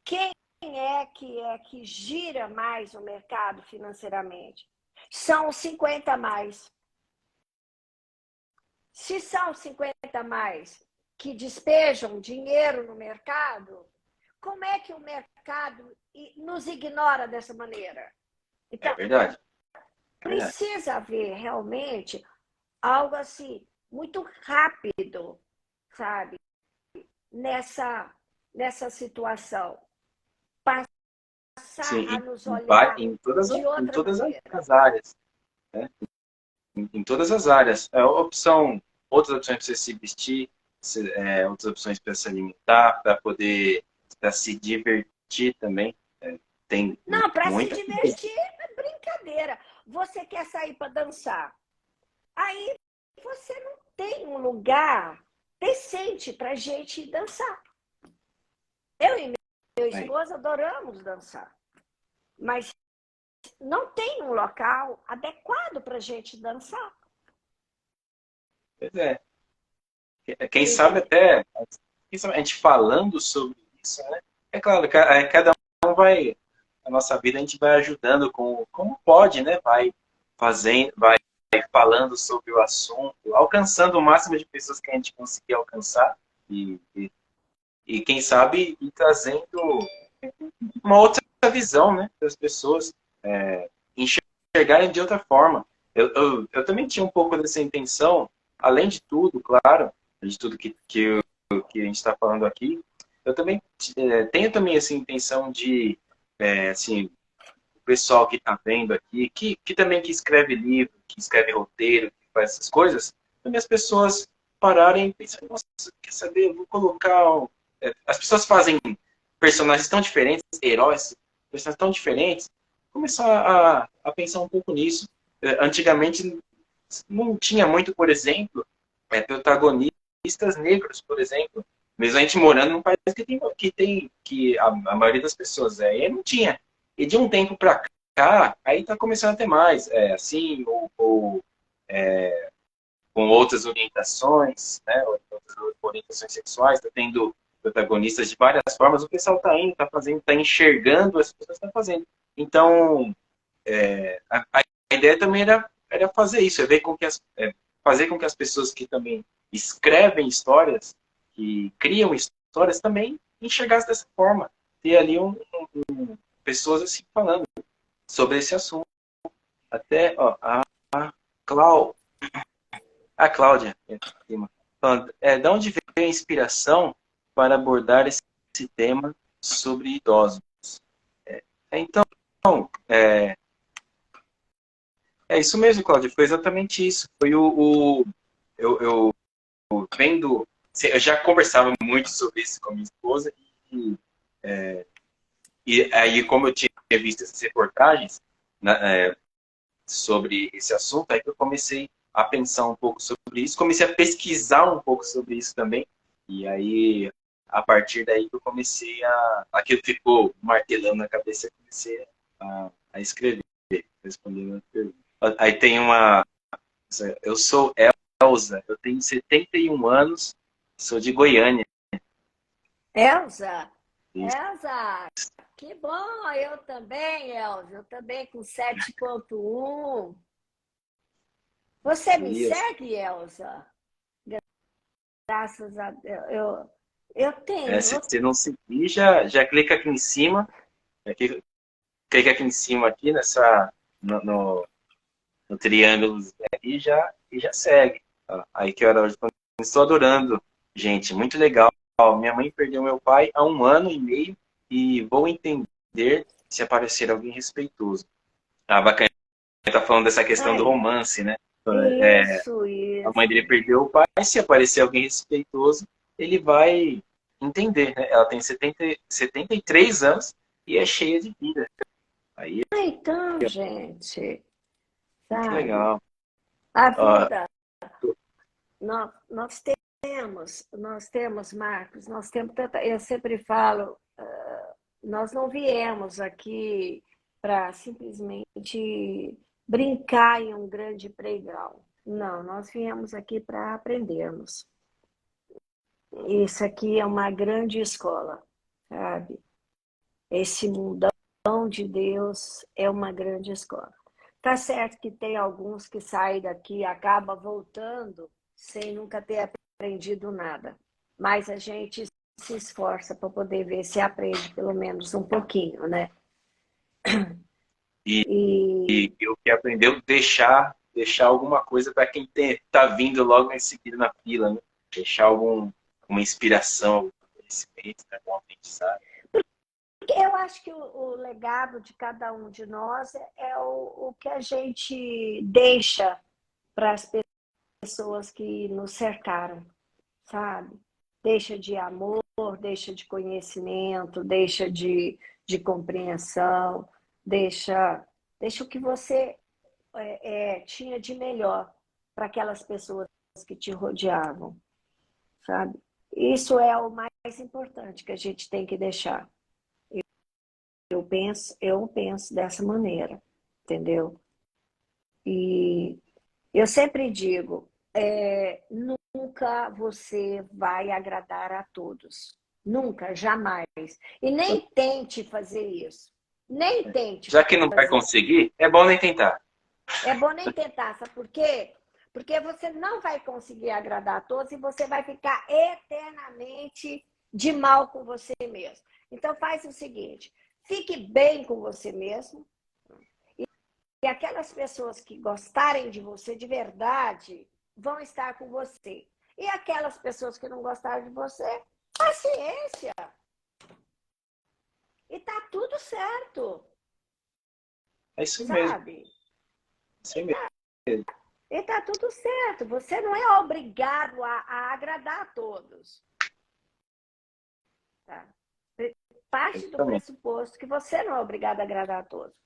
quem é que gira mais o mercado financeiramente? São os 50 mais. Se são 50 mais que despejam dinheiro no mercado, como é que o mercado nos ignora dessa maneira? Então, é verdade. Precisa haver realmente algo assim, muito rápido, sabe? Nessa situação. começar sim, a nos olhar em todas, de em outra todas maneira. as áreas, né? Em todas as áreas. Outras opções para você se vestir, outras opções para se alimentar, para poder pra se divertir também. Tem Não, para se muita coisa. divertir é brincadeira. Você quer sair para dançar. Aí você não tem um lugar decente para gente dançar. Eu e meu Aí. esposo adoramos dançar, mas não tem um local adequado para gente dançar. Pois é. Quem sabe até, quem sabe a gente falando sobre isso, né? É claro, cada um vai, a nossa vida a gente vai ajudando como pode, né? Vai fazendo, vai falando sobre o assunto, alcançando o máximo de pessoas que a gente conseguir alcançar e quem sabe ir trazendo uma outra visão, né? Das pessoas enxergarem de outra forma. Eu também tinha um pouco dessa intenção, além de tudo, claro, de tudo que a gente está falando aqui, eu também tenho também essa intenção de, assim, o pessoal que está vendo aqui, que também que escreve livro, que escreve roteiro, que faz essas coisas, também as pessoas pararem e pensarem, nossa, quer saber, eu vou colocar... as pessoas fazem personagens tão diferentes, heróis, personagens tão diferentes, começar a pensar um pouco nisso. Antigamente não tinha muito, por exemplo, protagonistas negros, por exemplo. Mesmo a gente morando num país que a maioria das pessoas não tinha. E de um tempo para cá, aí está começando a ter mais, assim, ou com outras orientações, né, outras orientações sexuais, está tendo protagonistas de várias formas, o pessoal está indo, está fazendo, está enxergando, as pessoas estão fazendo. Então, a ideia também era fazer isso, fazer com que as pessoas que também escrevem histórias, que criam histórias, também enxergassem dessa forma. Ter ali pessoas assim falando sobre esse assunto. Até ó, Clau, a Cláudia, falando, de onde veio a inspiração para abordar esse tema sobre idosos? Então, é, é isso mesmo, Cláudia, foi exatamente isso. Foi eu vendo, eu já conversava muito sobre isso com a minha esposa e aí como eu tinha visto essas reportagens sobre esse assunto, aí que eu comecei a pensar um pouco sobre isso, comecei a pesquisar um pouco sobre isso também e aí a partir daí que eu comecei aquilo ficou martelando na cabeça, eu comecei a escrever, respondendo a pergunta. Aí tem eu sou Elza, eu tenho 71 anos, sou de Goiânia. Elza, Isso. Elza, que bom, eu também, Elza, eu também com 7.1. Você me Isso. segue, Elza? Graças a Deus, eu tenho. Se você não seguir, já clica aqui em cima, clica aqui em cima aqui no triângulo e já segue. Aí que hora hoje estou adorando, gente, muito legal. Minha mãe perdeu meu pai há 1 ano e meio e vou entender se aparecer alguém respeitoso. Bacana, tá falando dessa questão do Aí, romance, né? isso, A mãe dele isso. perdeu o pai, se aparecer alguém respeitoso, ele vai entender, né? Ela tem 73 anos e é cheia de vida. Aí Então, gente, muito sabe? legal. A Ó, vida, nós temos, Marcos, nós temos tanta. Eu sempre falo, nós não viemos aqui para simplesmente brincar em um grande playground. Não, nós viemos aqui para aprendermos. Isso aqui é uma grande escola, sabe? Esse mundão de Deus é uma grande escola. Tá certo que tem alguns que saem daqui e acabam voltando sem nunca ter aprendido nada. Mas a gente se esforça para poder ver se aprende pelo menos um pouquinho, né? e, E e o que aprendeu, deixar alguma coisa para quem tá vindo logo em seguida na fila, né? Deixar uma inspiração, algum conhecimento, né? Algum aprendizado. Eu acho que o legado de cada um de nós é o que a gente deixa para as pessoas que nos cercaram, sabe? Deixa de amor, deixa de conhecimento, deixa de compreensão, deixa o que você tinha de melhor para aquelas pessoas que te rodeavam, sabe? Isso é o mais importante que a gente tem que deixar. Eu penso dessa maneira, entendeu? E eu sempre digo, nunca você vai agradar a todos. Nunca, jamais. E nem tente fazer isso. Nem tente Já que não vai conseguir, é bom nem tentar. É bom nem tentar, sabe por quê? Porque você não vai conseguir agradar a todos e você vai ficar eternamente de mal com você mesmo. Então faz o seguinte, fique bem com você mesmo e aquelas pessoas que gostarem de você de verdade vão estar com você. E aquelas pessoas que não gostaram de você, paciência. E tá tudo certo. É isso mesmo. Sabe? Isso mesmo. E tá tudo certo. Você não é obrigado a agradar a todos. Tá? Parte do pressuposto que você não é obrigado a agradar a todos.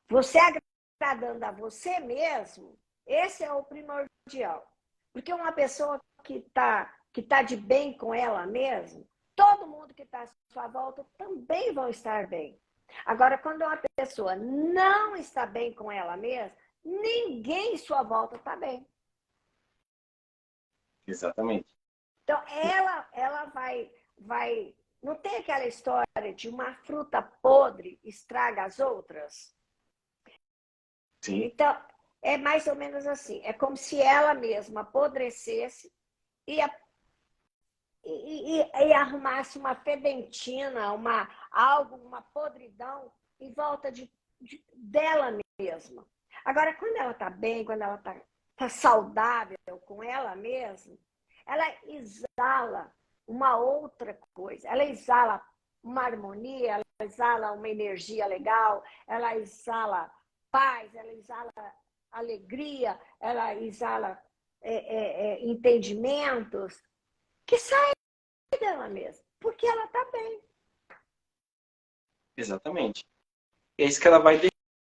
Você agradando a você mesmo, esse é o primordial. Porque uma pessoa que tá de bem com ela mesma, todo mundo que está à sua volta também vão estar bem. Agora, quando uma pessoa não está bem com ela mesma, ninguém em sua volta está bem. Exatamente. Então, ela vai... Não tem aquela história de uma fruta podre estraga as outras? Sim. Então, é mais ou menos assim. É como se ela mesma apodrecesse e arrumasse uma fedentina, uma podridão em volta dela mesma. Agora, quando ela está bem, quando ela tá saudável com ela mesma, ela exala uma outra coisa. Ela exala uma harmonia, ela exala uma energia legal, ela exala paz, ela exala alegria, ela exala entendimentos que saem dela mesma, porque ela está bem. Exatamente. E é isso que ela vai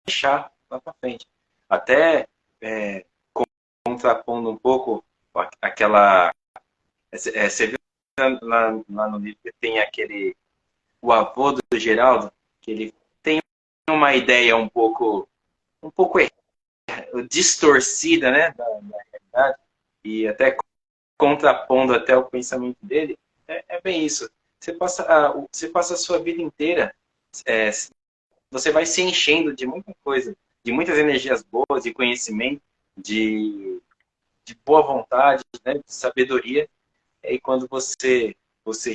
deixar lá para frente. Até contrapondo um pouco aquela... Você viu lá no livro que tem o avô do Geraldo, que ele tem uma ideia um pouco distorcida, né, da realidade, e até contrapondo até o pensamento dele, é bem isso. Você passa a sua vida inteira, você vai se enchendo de muita coisa, de muitas energias boas, de conhecimento, de boa vontade, né, de sabedoria. E aí quando você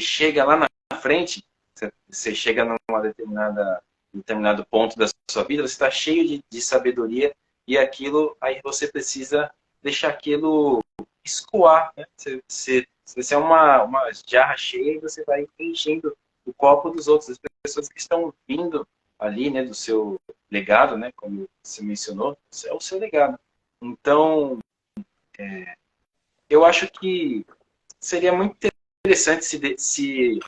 chega lá na frente, você chega numa determinado ponto da sua vida, você está cheio de sabedoria e aí você precisa deixar aquilo escoar, né? Você é uma jarra cheia e você vai enchendo o copo dos outros, as pessoas que estão vindo ali, né, do seu legado, né, como você mencionou, é o seu legado. Então, eu acho que seria muito interessante se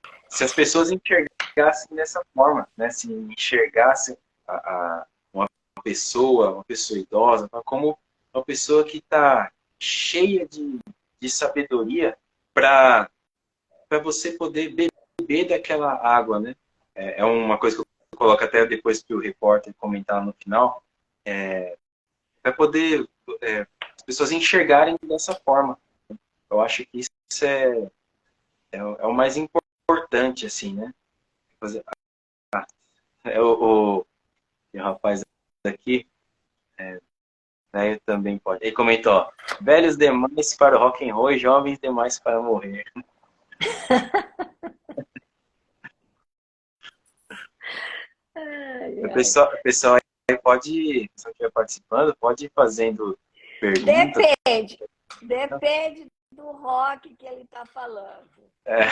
as pessoas enxergassem dessa forma, né, se enxergassem uma pessoa idosa, como uma pessoa que está cheia de sabedoria para você poder beber daquela água, né? É uma coisa que eu coloco até depois para o repórter comentar no final, para poder as pessoas enxergarem dessa forma. Eu acho que isso é o mais importante, assim, né? O rapaz aqui, né, também pode. Ele comentou, ó, velhos demais para o rock and roll e jovens demais para morrer. O pessoal aí pode, se estiver participando, pode ir fazendo perguntas. Depende do rock que ele está falando. É.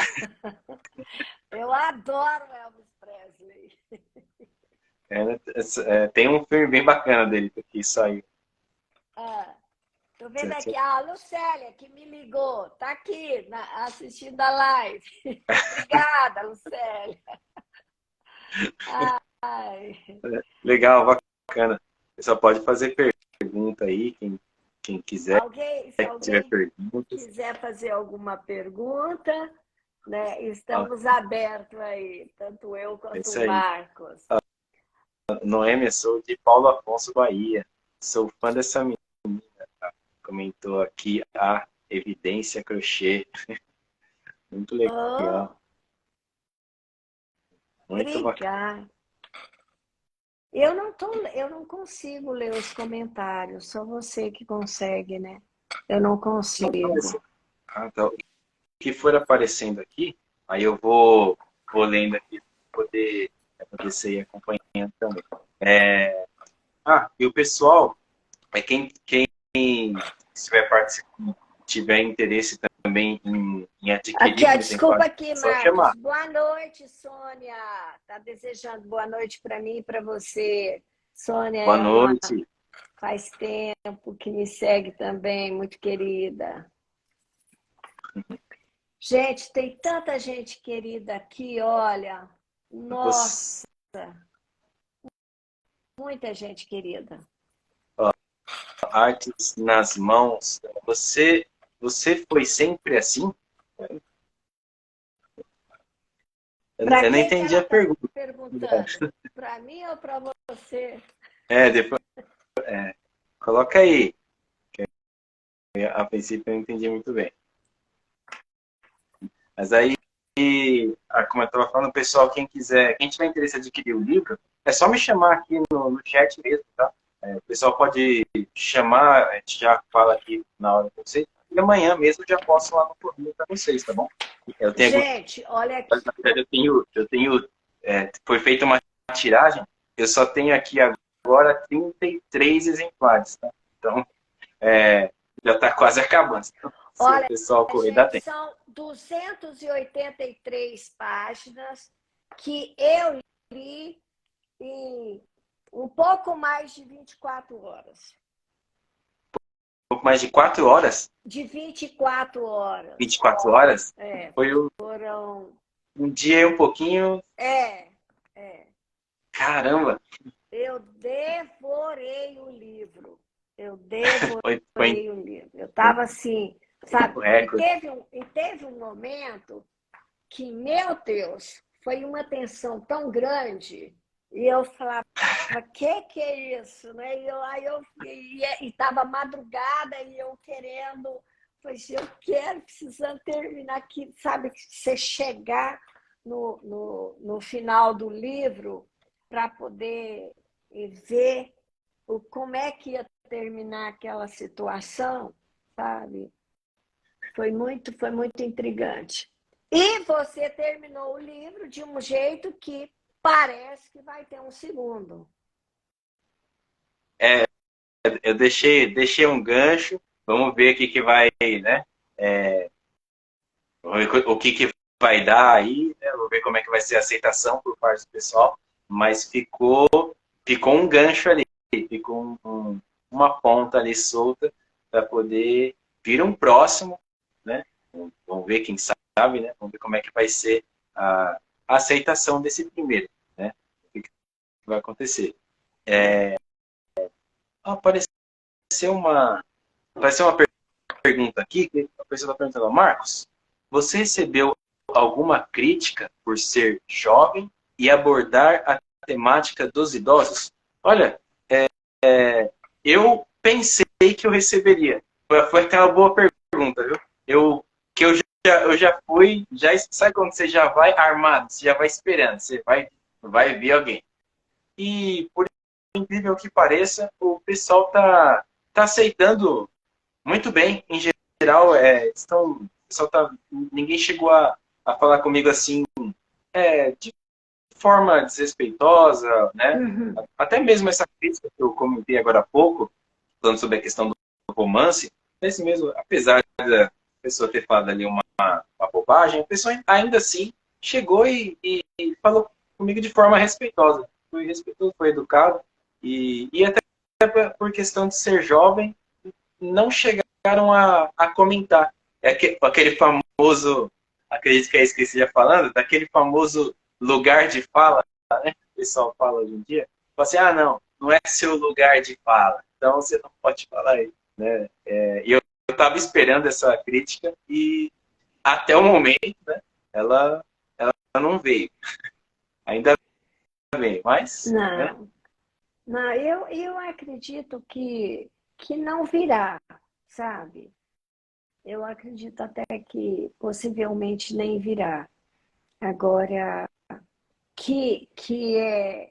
Eu adoro Elvis Presley. Tem um filme bem bacana dele que saiu. Tô vendo aqui, a Lucélia, que me ligou, tá aqui assistindo a live. Obrigada, Lucélia. Ai. Legal, bacana. Você só pode fazer pergunta aí, quem quiser. Se alguém perguntas, quiser fazer alguma pergunta, né, estamos abertos aí, tanto eu quanto o Marcos. Noêmia, sou de Paulo Afonso, Bahia. Sou fã dessa menina. Comentou aqui a Evidência Crochê. Muito legal. Muito bacana. Eu não consigo ler os comentários, só você que consegue, né? Eu não consigo. Então, o que for aparecendo aqui, aí eu vou lendo aqui para poder você ir acompanhando também. E o pessoal, quem estiver participando, tiver interesse também em adquirir... Aqui, desculpa aqui, Marcos. Chamar. Boa noite, Sônia. Tá desejando boa noite para mim e para você. Sônia, boa noite. Faz tempo que me segue também, muito querida. Gente, tem tanta gente querida aqui, olha. Nossa. Muita gente querida. Artes nas mãos. Você foi sempre assim? Eu não entendi a pergunta. Perguntando. Para mim ou para você? Depois... coloca aí. A princípio eu não entendi muito bem. Mas aí, como eu estava falando, pessoal, quem tiver interesse em adquirir o livro, é só me chamar aqui no chat mesmo, tá? O pessoal pode chamar, a gente já fala aqui na hora com vocês, e amanhã mesmo eu já posto lá no correio para vocês, tá bom? Gente, olha aqui. Foi feita uma tiragem, eu só tenho aqui agora 33 exemplares, tá? Então, já está quase acabando. Então, olha, o pessoal correr dá tempo. São 283 páginas que eu li em um pouco mais de 24 horas. Um pouco mais de 4 horas? De 24 horas. 24 horas? Foram... Um dia e um pouquinho... Caramba! Eu devorei o livro. Eu devorei o livro. Eu estava assim, sabe? E teve um momento que, meu Deus, foi uma tensão tão grande. E eu falava, que é isso? Né? E estava madrugada e eu querendo, precisando terminar aqui, sabe? Você chegar no final do livro para poder ver como é que ia terminar aquela situação, sabe? Foi muito intrigante. E você terminou o livro de um jeito que parece que vai ter um segundo. Eu deixei um gancho. Vamos ver o que vai, né? O que vai dar aí, né? Vou ver como é que vai ser a aceitação por parte do pessoal. Mas ficou um gancho ali, ficou uma ponta ali solta para poder vir um próximo, né? Vamos ver, quem sabe, né? Vamos ver como é que vai ser a aceitação desse primeiro, né? O que vai acontecer. Apareceu uma pergunta aqui, que a pessoa está perguntando: Marcos, você recebeu alguma crítica por ser jovem e abordar a temática dos idosos? Olha, eu pensei que eu receberia. Foi até uma boa pergunta, viu? Eu já fui, sabe quando você já vai armado, você já vai esperando, você vai ver alguém. E, por incrível que pareça, o pessoal tá aceitando muito bem. Em geral, ninguém chegou a falar comigo assim, de forma desrespeitosa, né? Uhum. Até mesmo essa crítica que eu comentei agora há pouco, falando sobre a questão do romance, esse mesmo, apesar pessoa ter falado ali uma bobagem, a pessoa ainda assim chegou e falou comigo de forma respeitosa. Foi respeitoso, foi educado. E até por questão de ser jovem, não chegaram a comentar. É aquele famoso, acredito que é isso que você ia falando, daquele famoso lugar de fala, né? O pessoal fala hoje em dia. Fala assim, não é seu lugar de fala, então você não pode falar aí. Né? E eu estava esperando essa crítica e até o momento, né, ela não veio. Ainda bem, mas... Né? Não, eu acredito que não virá, sabe? Eu acredito até que possivelmente nem virá. Agora,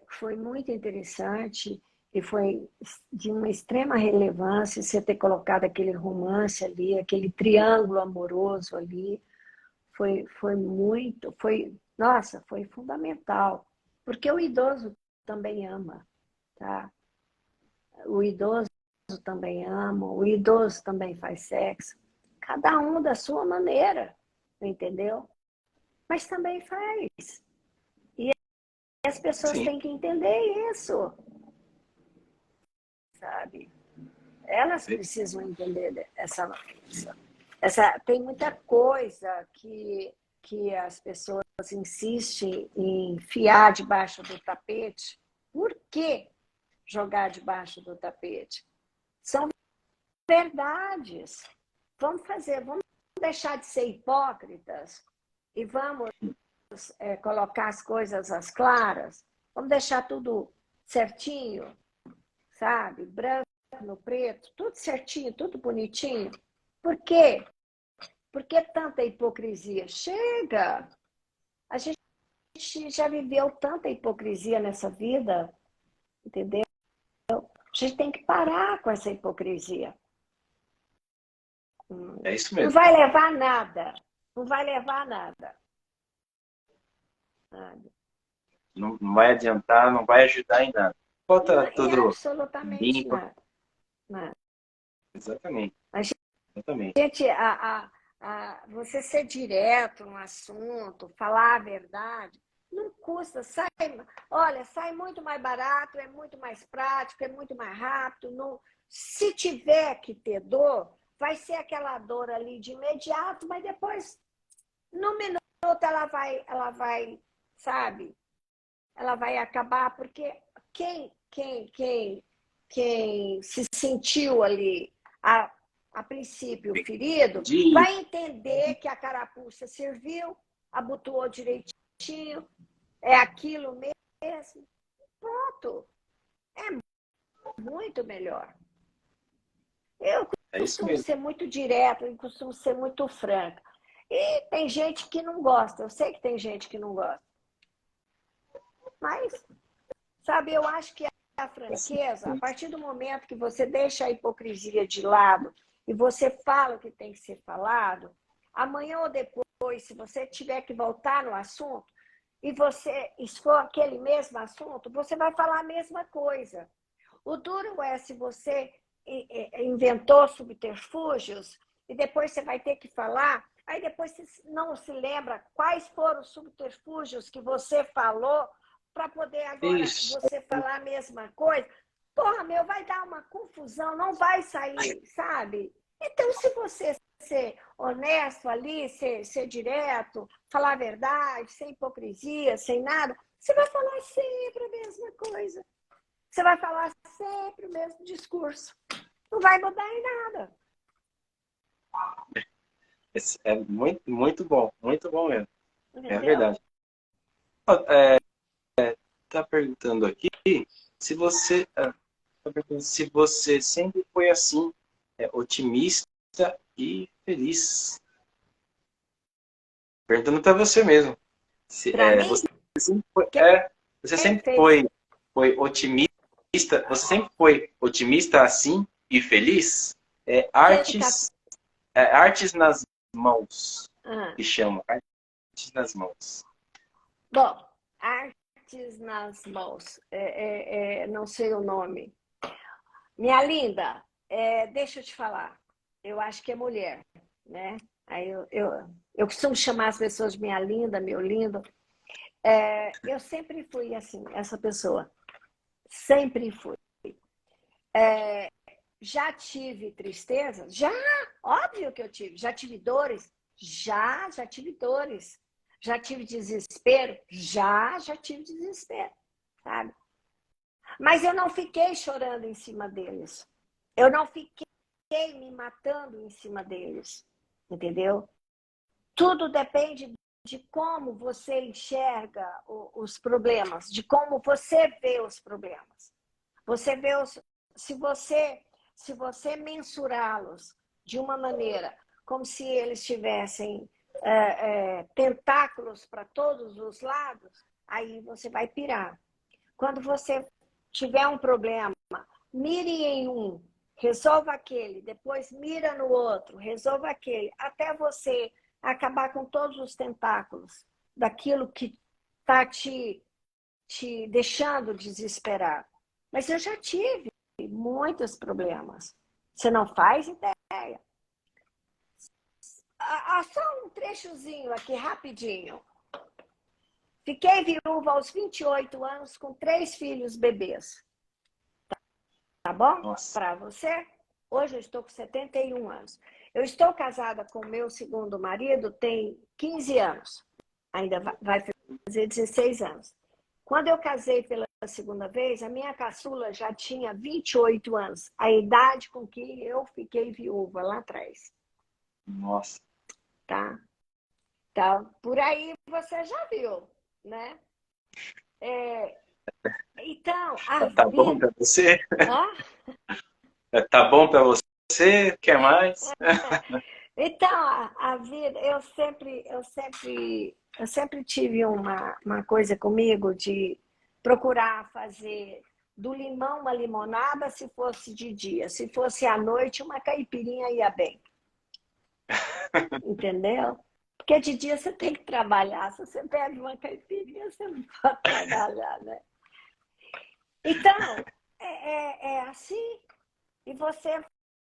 foi muito interessante e foi de uma extrema relevância você ter colocado aquele romance ali, aquele triângulo amoroso ali. Nossa, foi fundamental. Porque o idoso também ama, tá? O idoso também ama, o idoso também faz sexo. Cada um da sua maneira, entendeu? Mas também faz. E as pessoas Sim. têm que entender isso, sabe? Elas precisam entender essa tem muita coisa que as pessoas insistem em enfiar debaixo do tapete. Por que jogar debaixo do tapete? São verdades. Vamos deixar de ser hipócritas e vamos colocar as coisas às claras. Vamos deixar tudo certinho, sabe? Branco no preto, tudo certinho, tudo bonitinho. Por quê? Por que tanta hipocrisia? Chega! A gente já viveu tanta hipocrisia nessa vida, entendeu? A gente tem que parar com essa hipocrisia. É isso Não mesmo. vai levar nada. Não vai levar nada. Não vai adiantar, não vai ajudar em nada. Falta tudo Absolutamente limpo. nada. Nada. Exatamente. Exatamente. Gente, você ser direto no assunto, falar a verdade, não custa. Sai muito mais barato, é muito mais prático, é muito mais rápido. Não, se tiver que ter dor, vai ser aquela dor ali de imediato, mas depois, no minuto, ela vai, sabe? Ela vai acabar, porque quem se sentiu ali a princípio ferido, vai entender que a carapuça serviu, abotoou direitinho, é aquilo mesmo. Pronto. É muito melhor. Eu costumo ser muito direta, eu costumo ser muito franca. E tem gente que não gosta, eu sei que tem gente que não gosta. Mas, sabe, eu acho que a franqueza, a partir do momento que você deixa a hipocrisia de lado e você fala o que tem que ser falado, amanhã ou depois, se você tiver que voltar no assunto, e se for aquele mesmo assunto, você vai falar a mesma coisa. O duro é se você inventou subterfúgios e depois você vai ter que falar, aí depois você não se lembra quais foram os subterfúgios que você falou para poder agora você falar a mesma coisa. Porra, vai dar uma confusão, não vai sair, sabe? Então, se você ser honesto ali, ser direto, falar a verdade, sem hipocrisia, sem nada, você vai falar sempre a mesma coisa. Você vai falar sempre o mesmo discurso. Não vai mudar em nada. É muito bom mesmo. Entendeu? É verdade. Tá perguntando aqui se você sempre foi assim, otimista e feliz. Perguntando para você mesmo. Você sempre foi otimista? Você sempre foi otimista assim e feliz? Artes nas mãos, que chama. Artes nas mãos. Bom, artes nas mãos. Não sei o nome. Minha linda, deixa eu te falar. Eu acho que é mulher, né? Aí eu costumo chamar as pessoas de minha linda, meu lindo. Eu sempre fui assim, essa pessoa. Sempre fui. Já tive tristeza? Já, óbvio que eu tive. Já tive dores? Já tive dores. Já tive desespero? Já tive desespero, sabe? Mas eu não fiquei chorando em cima deles. Eu não fiquei me matando em cima deles, entendeu? Tudo depende de como você enxerga os problemas, de como você vê os problemas. Você vê se você mensurá-los de uma maneira como se eles tivessem tentáculos para todos os lados, aí você vai pirar. Quando você tiver um problema, mire em um, resolva aquele, depois mira no outro, resolva aquele, até você acabar com todos os tentáculos daquilo que está te deixando desesperado. Mas eu já tive muitos problemas. Você não faz ideia. Só um trechozinho aqui, rapidinho. Fiquei viúva aos 28 anos com 3 filhos bebês. Tá bom? Para você? Hoje eu estou com 71 anos. Eu estou casada com o meu segundo marido tem 15 anos. Ainda vai fazer 16 anos. Quando eu casei pela segunda vez, a minha caçula já tinha 28 anos. A idade com que eu fiquei viúva lá atrás. Nossa. Tá? Então, por aí você já viu, né? Então, a Tá vida... bom para você? Hã? Tá bom para você? Quer mais? Então, a vida, eu sempre tive uma coisa comigo de procurar fazer do limão uma limonada se fosse de dia. Se fosse à noite, uma caipirinha ia bem. Entendeu? Porque de dia você tem que trabalhar. Se você bebe uma caipirinha, você não pode trabalhar, né? Então, é assim. E você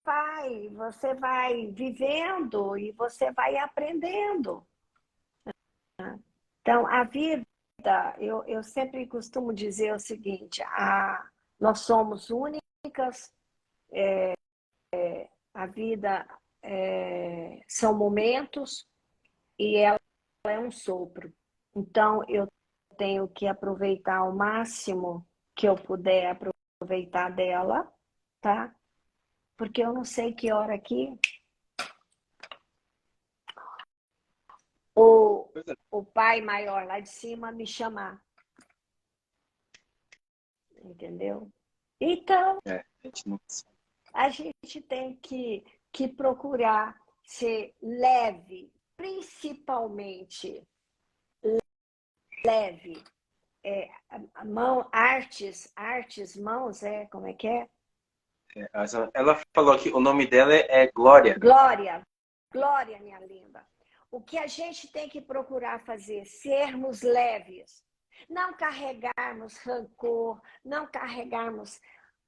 vai vivendo e você vai aprendendo. Então, a vida, eu sempre costumo dizer o seguinte, nós somos únicas, a vida são momentos e ela é um sopro. Então, eu tenho que aproveitar o máximo que eu puder aproveitar dela, tá? Porque eu não sei que hora que o pai maior lá de cima me chamar. Entendeu? Então, a gente tem que procurar ser leve, principalmente leve. Mãos, como é que é? Ela falou que o nome dela é Glória. Glória, minha linda. O que a gente tem que procurar fazer? Sermos leves. Não carregarmos rancor, não carregarmos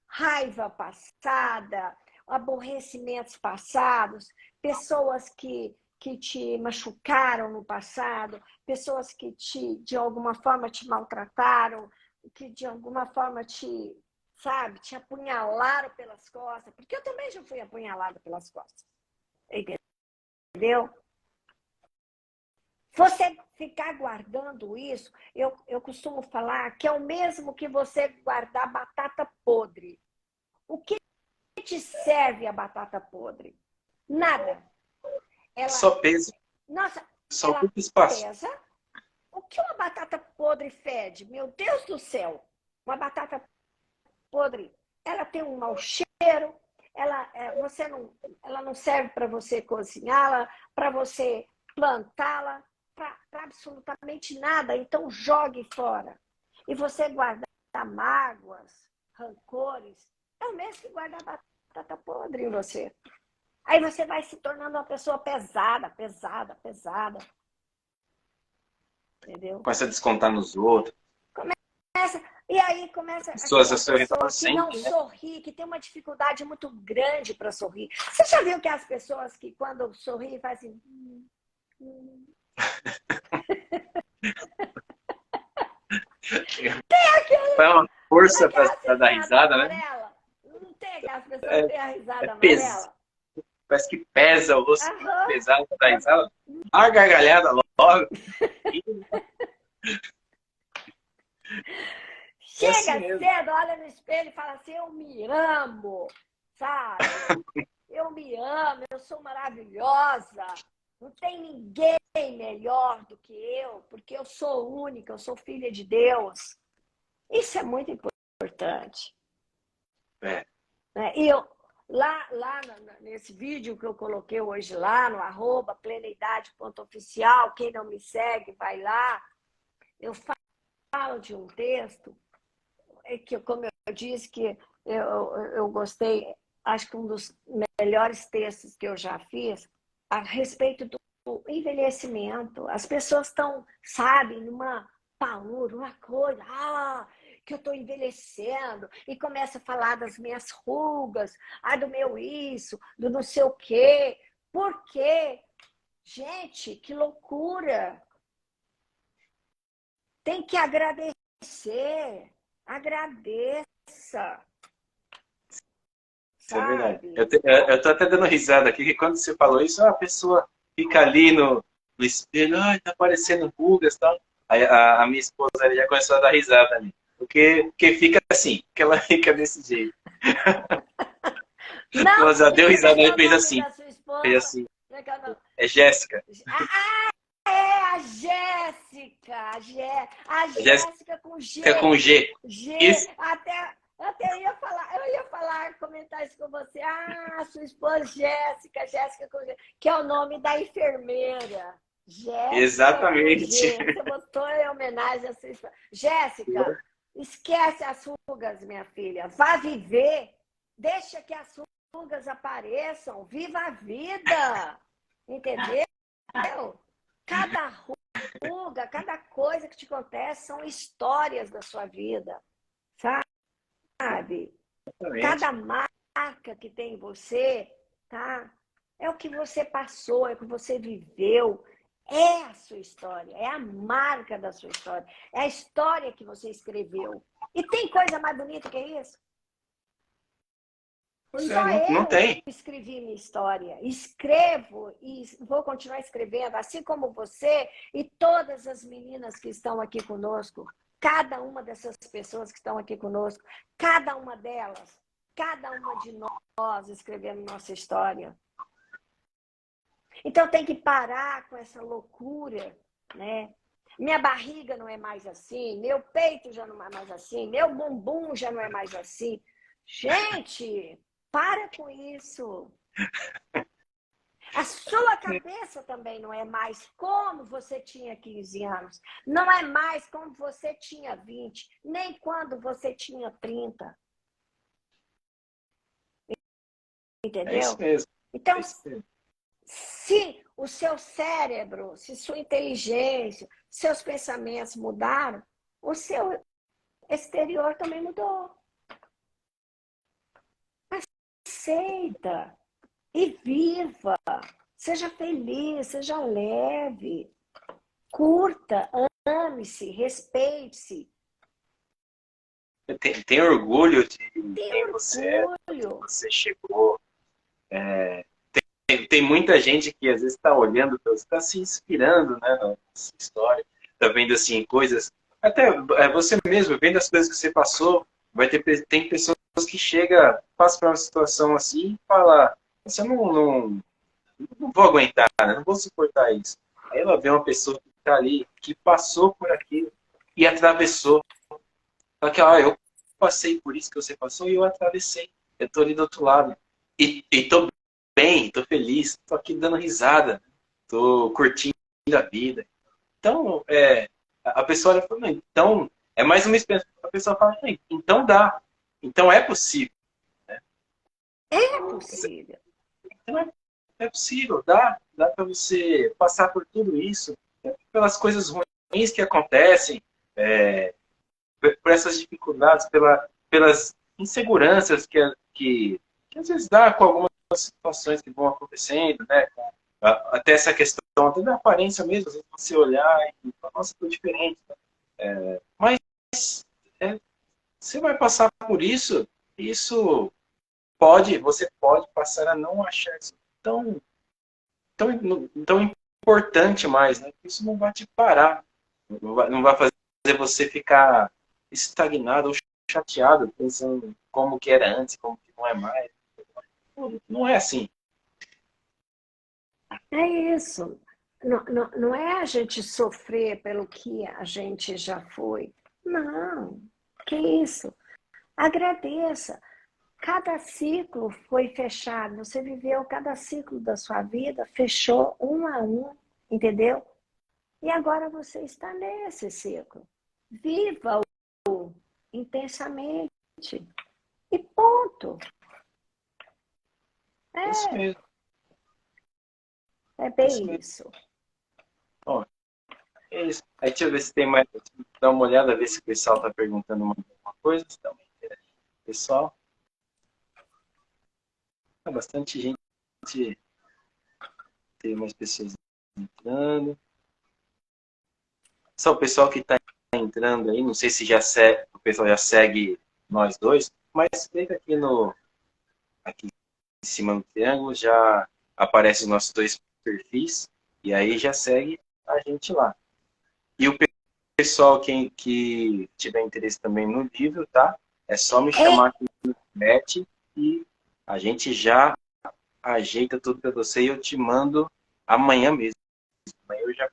raiva passada, aborrecimentos passados, pessoas que te machucaram no passado, pessoas que de alguma forma te maltrataram, que de alguma forma te apunhalaram pelas costas, porque eu também já fui apunhalada pelas costas. Entendeu? Você ficar guardando isso, eu costumo falar que é o mesmo que você guardar batata podre. O que te serve a batata podre? Nada. Só pesa. Nossa, só ela ocupa espaço. pesa. O que uma batata podre fede? Meu Deus do céu! Uma batata podre, ela tem um mau cheiro, ela não serve para você cozinhá-la, para você plantá-la, para absolutamente nada. Então, jogue fora. E você guardar mágoas, rancores, é o mesmo que guardar batata podre em você. Aí você vai se tornando uma pessoa pesada. Entendeu? Começa a descontar nos outros. E aí começa Pessoas aquela a sorrir pessoa que sempre, não né? sorri, que tem uma dificuldade muito grande para sorrir. Você já viu que as pessoas que quando sorriem fazem assim... Foi uma força Aquela para dar risada risada, né? amarela. Não tem aquelas pessoas que É, têm a é risada pes... amarela? Parece que pesa o rosto Aham. pesado para dar risada. A gargalhada logo. E é assim Chega mesmo. cedo, olha no espelho e fala assim, eu me amo, sabe? Eu me amo, eu sou maravilhosa. Não tem ninguém melhor do que eu, porque eu sou única, eu sou filha de Deus. Isso é muito importante. É. E eu, lá nesse vídeo que eu coloquei hoje lá, no @plenaidade.oficial, quem não me segue, vai lá. Eu falo de um texto que, como eu disse, que eu gostei, acho que um dos melhores textos que eu já fiz, a respeito do envelhecimento. As pessoas estão, sabe, numa paura, uma coisa, que eu estou envelhecendo, e começa a falar das minhas rugas, do meu isso, do não sei o quê. Por quê? Gente, que loucura! Tem que agradecer. Agradeça. Isso é verdade. Sabe? Eu tô até dando risada aqui, que quando você falou isso, a pessoa fica ali no espelho, ai, tá aparecendo rugas e tal. Aí a minha esposa ali já começou a dar risada ali. Porque fica assim, que ela fica desse jeito. Não, Ela já deu como é risada que é e o fez nome assim. da sua Fez esposa? assim. Como é que é o nome? É Jéssica. É a Jéssica. A A Jéssica Jéssica com G. com G. G. Isso. Até eu ia falar, comentar isso com você. Sua esposa Jéssica, Jéssica com G, que é o nome da enfermeira. Jéssica com Exatamente. G. Você botou em homenagem a sua esposa. Jéssica, esquece as rugas, minha filha. Vá viver. Deixa que as rugas apareçam. Viva a vida. Entendeu? Cada ruga, cada coisa que te acontece são histórias da sua vida, sabe? Exatamente. Cada marca que tem em você, tá? É o que você passou, é o que você viveu. É a sua história, é a marca da sua história. É a história que você escreveu. E tem coisa mais bonita que isso? Pois é, Só não eu tem. escrevi minha história. Escrevo e vou continuar escrevendo, assim como você e todas as meninas que estão aqui conosco. Cada uma dessas pessoas que estão aqui conosco, cada uma delas, cada uma de nós escrevendo nossa história. Então tem que parar com essa loucura, né? Minha barriga não é mais assim, meu peito já não é mais assim, meu bumbum já não é mais assim. Gente, para com isso. A sua cabeça também não é mais como você tinha 15 anos. Não é mais como você tinha 20, nem quando você tinha 30. É isso Entendeu? mesmo. Então, É isso mesmo. se o seu cérebro, se sua inteligência, seus pensamentos mudaram, o seu exterior também mudou. Aceita e viva. Seja feliz, seja leve. Curta, ame-se, respeite-se. Tem orgulho de Tenha quem você é, onde orgulho. você chegou. Tem muita gente que às vezes está olhando, está se inspirando, né, na sua história, está vendo assim coisas, até você mesmo vendo as coisas que você passou, tem pessoas que chegam, passam por uma situação assim e fala, você não vou aguentar, né, não vou suportar isso. Aí ela vê uma pessoa que está ali, que passou por aquilo e atravessou. Fala que, eu passei por isso que você passou e eu atravessei. Eu estou ali do outro lado. E estou bem, estou feliz, estou aqui dando risada, estou curtindo a vida. Então, a pessoa olha e fala, então, é mais uma experiência. A pessoa fala, então dá. Então é possível. Né? É possível. Então é possível, dá para você passar por tudo isso, pelas coisas ruins que acontecem, por essas dificuldades, pelas inseguranças que às vezes dá com algumas situações que vão acontecendo, né? Até essa questão até da aparência mesmo, às vezes você olhar e falar, nossa, tô diferente. Mas é, você vai passar por isso, isso você pode passar a não achar isso tão importante mais, né? Isso não vai te parar, não vai fazer você ficar estagnado ou chateado, pensando como que era antes, como que não é mais. Não é assim. É isso. Não, não, não é a gente sofrer pelo que a gente já foi. Não, que isso. Agradeça. Cada ciclo foi fechado. Você viveu cada ciclo da sua vida, fechou um a um, entendeu? E agora você está nesse ciclo. Viva-o intensamente. E ponto. Isso É, mesmo. é Isso bem mesmo. isso. Ó, é isso. Aí deixa eu ver se tem mais. Dá uma olhada, ver se o pessoal está perguntando alguma coisa. Se também pessoal. Bastante gente. Tem mais pessoas entrando. Só o pessoal que está entrando aí, não sei se o pessoal já segue nós dois, mas clica aqui em cima do triângulo, já aparece os nossos dois perfis, e aí já segue a gente lá. E o pessoal que tiver interesse também no livro, tá? É só me chamar aqui no chat e a gente já ajeita tudo para você e eu te mando amanhã mesmo. Amanhã eu já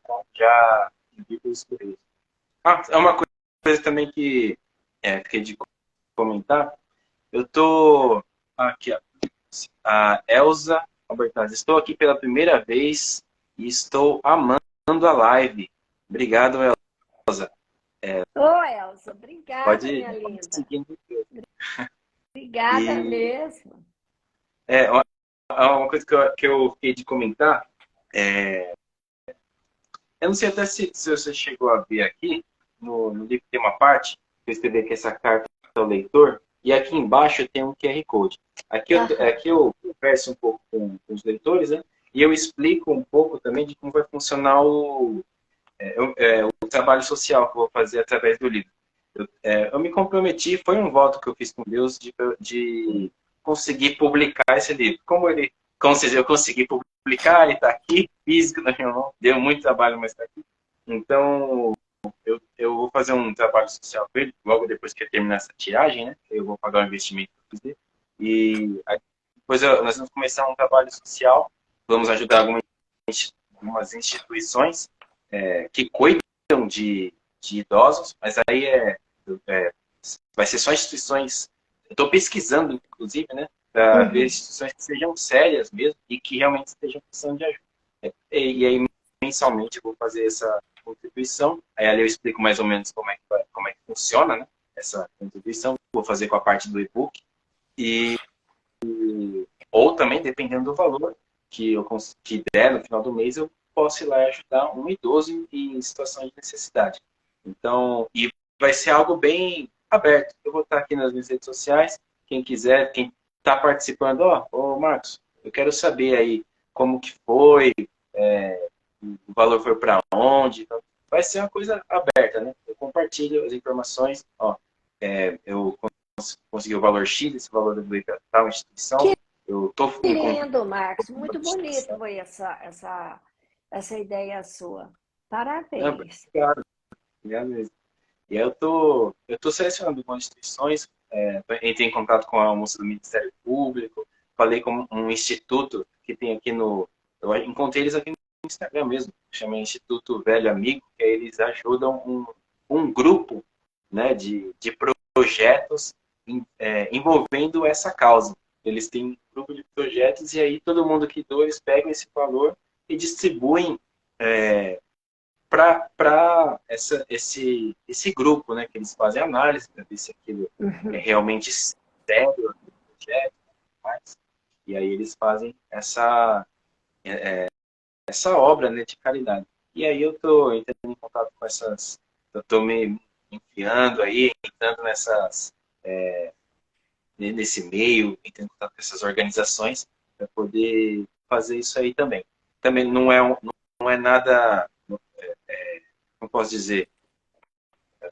envio para os correios. É uma coisa também que fiquei de comentar. Eu tô aqui, ó, a Elza Albertaz. Estou aqui pela primeira vez e estou amando a live. Obrigado, Elza. Ô, Elza, obrigada, Pode minha linda. seguir. Obrigada E mesmo. uma coisa que eu fiquei de comentar, eu não sei até se você chegou a ver aqui, no livro tem uma parte, que eu escrevi aqui essa carta ao leitor, e aqui embaixo tem um QR Code. Aqui eu converso um pouco com os leitores, né? E eu explico um pouco também de como vai funcionar o trabalho social que eu vou fazer através do livro. Eu me comprometi, foi um voto que eu fiz com Deus de conseguir publicar esse livro. Como vocês eu consegui publicar, ele está aqui, físico na minha mão, deu muito trabalho, mas está aqui. Então, eu vou fazer um trabalho social com ele, logo depois que eu terminar essa tiragem, né? Eu vou pagar o investimento que eu fiz. E aí, depois nós vamos começar um trabalho social, vamos ajudar algumas instituições que cuidam de idosos, mas aí vai ser só instituições. Eu estou pesquisando, inclusive, né, para ver instituições que sejam sérias mesmo e que realmente estejam precisando de ajuda. E aí, mensalmente, eu vou fazer essa contribuição. Aí ali eu explico mais ou menos como é que funciona, né, essa contribuição. Vou fazer com a parte do e-book. Ou também, dependendo do valor que der no final do mês, eu posso ir lá e ajudar um idoso em situação de necessidade. Então, e vai ser algo bem aberto. Eu vou estar aqui nas minhas redes sociais. Quem quiser, quem está participando, ô Marcos, eu quero saber aí como que foi, o valor foi para onde. Então, vai ser uma coisa aberta, né? Eu compartilho as informações. Eu consegui o valor X, esse valor eu doei para tal instituição. Eu estou Que em contato lindo, Marcos. com a Muito bonito instituição. foi essa ideia sua. Parabéns. Obrigado. Obrigado mesmo. E aí eu tô selecionando algumas instituições, entrei em contato com a moça do Ministério Público, falei com um instituto que tem aqui eu encontrei eles aqui no Instagram mesmo, chama Instituto Velho Amigo, que aí eles ajudam um grupo, né, de projetos envolvendo essa causa. Eles têm um grupo de projetos e aí todo mundo que doa, eles pegam esse valor e distribuem para esse grupo, né, que eles fazem análise para ver se aquilo é realmente sério, o projeto, mas, e aí eles fazem essa obra, né, de caridade. E aí eu estou entrando em contato com eu estou me enfiando aí, entrando nesse meio, entrando com essas organizações, para poder fazer isso aí também. Também não é nada, como posso dizer,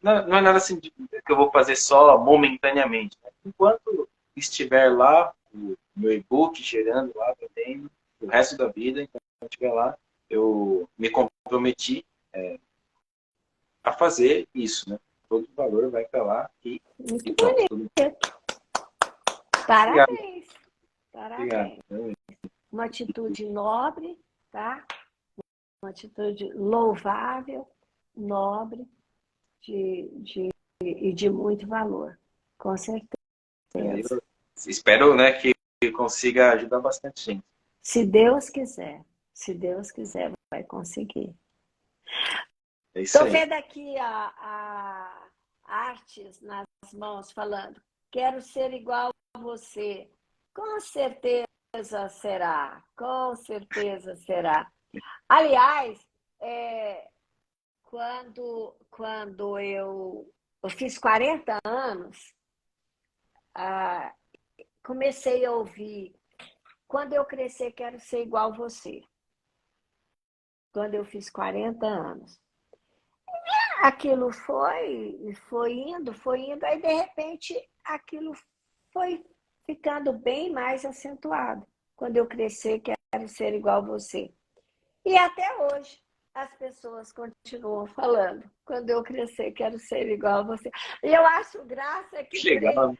não é nada assim que eu vou fazer só momentaneamente. Né? Enquanto estiver lá, o meu e-book gerando lá, vendendo, o resto da vida, enquanto eu estiver lá, eu me comprometi a fazer isso, né? Todo o valor vai para lá Muito e pronto. bonito. Obrigado. Parabéns. Obrigado. Parabéns. Uma atitude nobre, tá? Uma atitude louvável, nobre e de muito valor. Com certeza. Eu espero, né, que consiga ajudar bastante gente. Se Deus quiser, vai conseguir. É isso Estou aí. vendo aqui a artes nas mãos falando, quero ser igual a você. Com certeza será, com certeza será. Aliás, quando eu fiz 40 anos, comecei a ouvir, quando eu crescer quero ser igual a você. Quando eu fiz 40 anos. Aquilo foi indo, aí de repente aquilo foi ficando bem mais acentuado. Quando eu crescer, quero ser igual a você. E até hoje as pessoas continuam falando. Quando eu crescer, quero ser igual a você. E eu acho graça Que legal.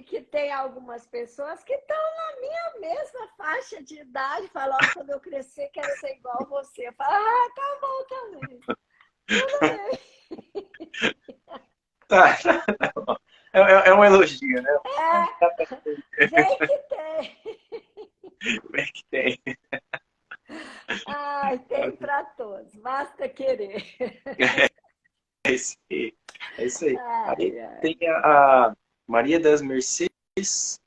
que tem algumas pessoas que estão na minha mesma faixa de idade, falam, oh, quando eu crescer, quero ser igual a você. Eu falo, tá bom também. Tudo bem. Tá. É um elogio, né? Vem que tem. Bem que tem. Ai, tem para todos, basta querer. É isso aí. É isso aí. Aí Ai, ai. tem a Maria das Mercedes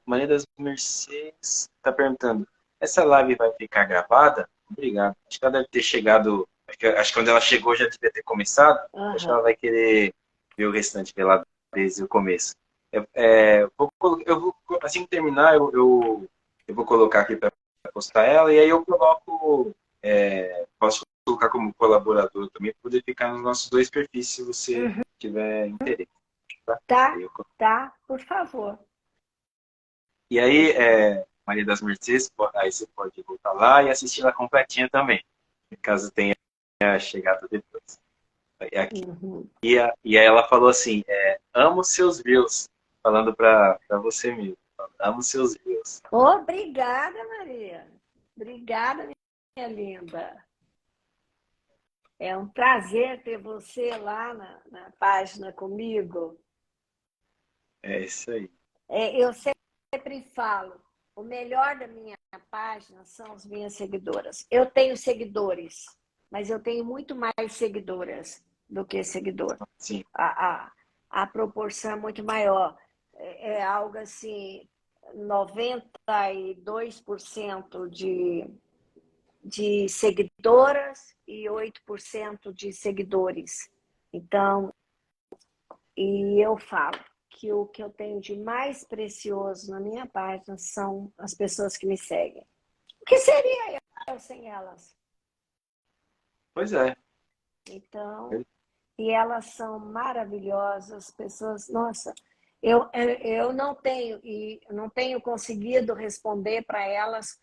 Maria das Mercedes está perguntando, essa live vai ficar gravada? Obrigado. Acho que ela deve ter chegado, acho que quando ela chegou já devia ter começado. Acho que ela vai querer ver o restante pela desde o começo. Assim que terminar, eu vou colocar aqui para postar ela, e aí eu coloco, posso colocar como colaborador também, para poder ficar nos nossos dois perfis, se você tiver interesse. Tá? Tá, por favor. E aí, Maria das Mercedes, aí você pode voltar lá e assistir ela completinha também, caso tenha chegado depois. Aqui. E aí ela falou assim, amo seus views, falando para você mesmo, amo seus views. Obrigada, Maria. Obrigada, minha linda. É um prazer ter você lá na página comigo. É isso aí. Eu sempre falo, o melhor da minha página são as minhas seguidoras. Eu tenho seguidores, mas eu tenho muito mais seguidoras do que seguidor. Sim. A proporção é muito maior. É algo assim, 92% de seguidoras e 8% de seguidores. Então, e eu falo que o que eu tenho de mais precioso na minha página são as pessoas que me seguem. O que seria eu sem elas? Pois é. Então, e elas são maravilhosas, pessoas, nossa, eu não tenho conseguido responder para elas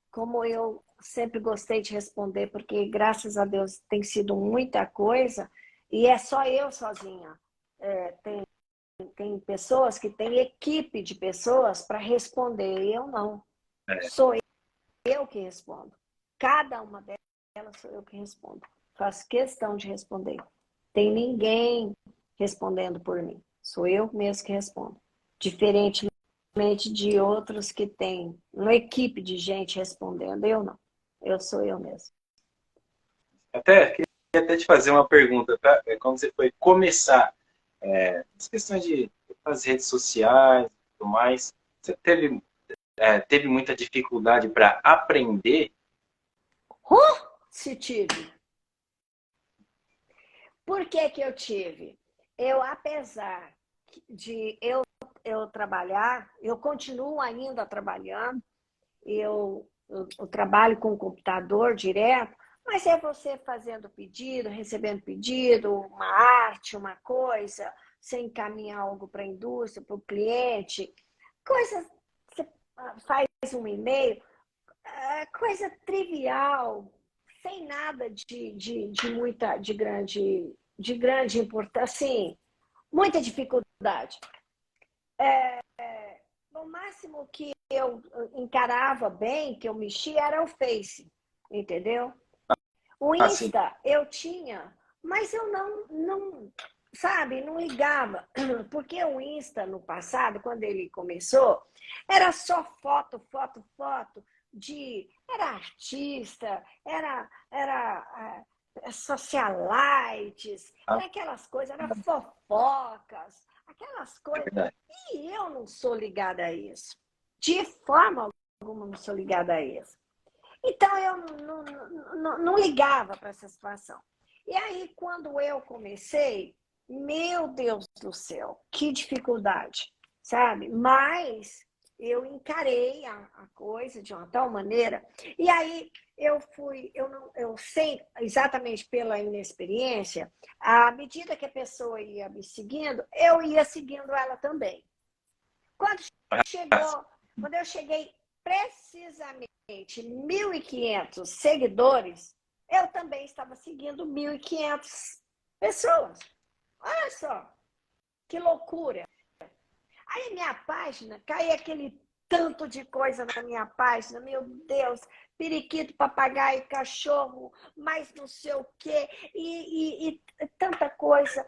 como eu sempre gostei de responder, porque graças a Deus tem sido muita coisa e é só eu sozinha. Tem pessoas que têm equipe de pessoas para responder, e eu não. Sou eu que respondo. Cada uma delas sou eu que respondo. Faço questão de responder. Tem ninguém respondendo por mim. Sou eu mesmo que respondo. Diferentemente de outros que têm uma equipe de gente respondendo, eu não. Eu sou eu mesmo. Queria até te fazer uma pergunta, tá? Quando você foi começar as questões das redes sociais e tudo mais, você teve muita dificuldade para aprender? Se tive. Por que que eu tive? Apesar de eu trabalhar, eu continuo ainda trabalhando, eu trabalho com o computador direto, mas é você fazendo pedido, recebendo pedido, uma arte, uma coisa, você encaminha algo para a indústria, para o cliente, coisa, você faz um e-mail, coisa trivial, sem nada de grande importância, assim, muita dificuldade. O máximo que eu encarava bem, que eu mexia, era o Face, entendeu? O Assim. Insta eu tinha, mas eu sabe, não ligava. Porque o Insta, no passado, quando ele começou, era só foto, foto, foto, era artista, era socialites, era aquelas coisas, era fofocas, aquelas É coisas. verdade. E eu não sou ligada a isso. De forma alguma não sou ligada a isso. Então, eu não ligava para essa situação. E aí, quando eu comecei, meu Deus do céu, que dificuldade, sabe? Mas eu encarei a coisa de uma tal maneira. E aí, eu sei, exatamente pela inexperiência, à medida que a pessoa ia me seguindo, eu ia seguindo ela também. Quando quando eu cheguei precisamente 1.500 seguidores, eu também estava seguindo 1.500 pessoas. Olha só, que loucura. Aí minha página, caía aquele tanto de coisa na minha página, meu Deus, periquito, papagaio, cachorro, mais não sei o quê, e tanta coisa.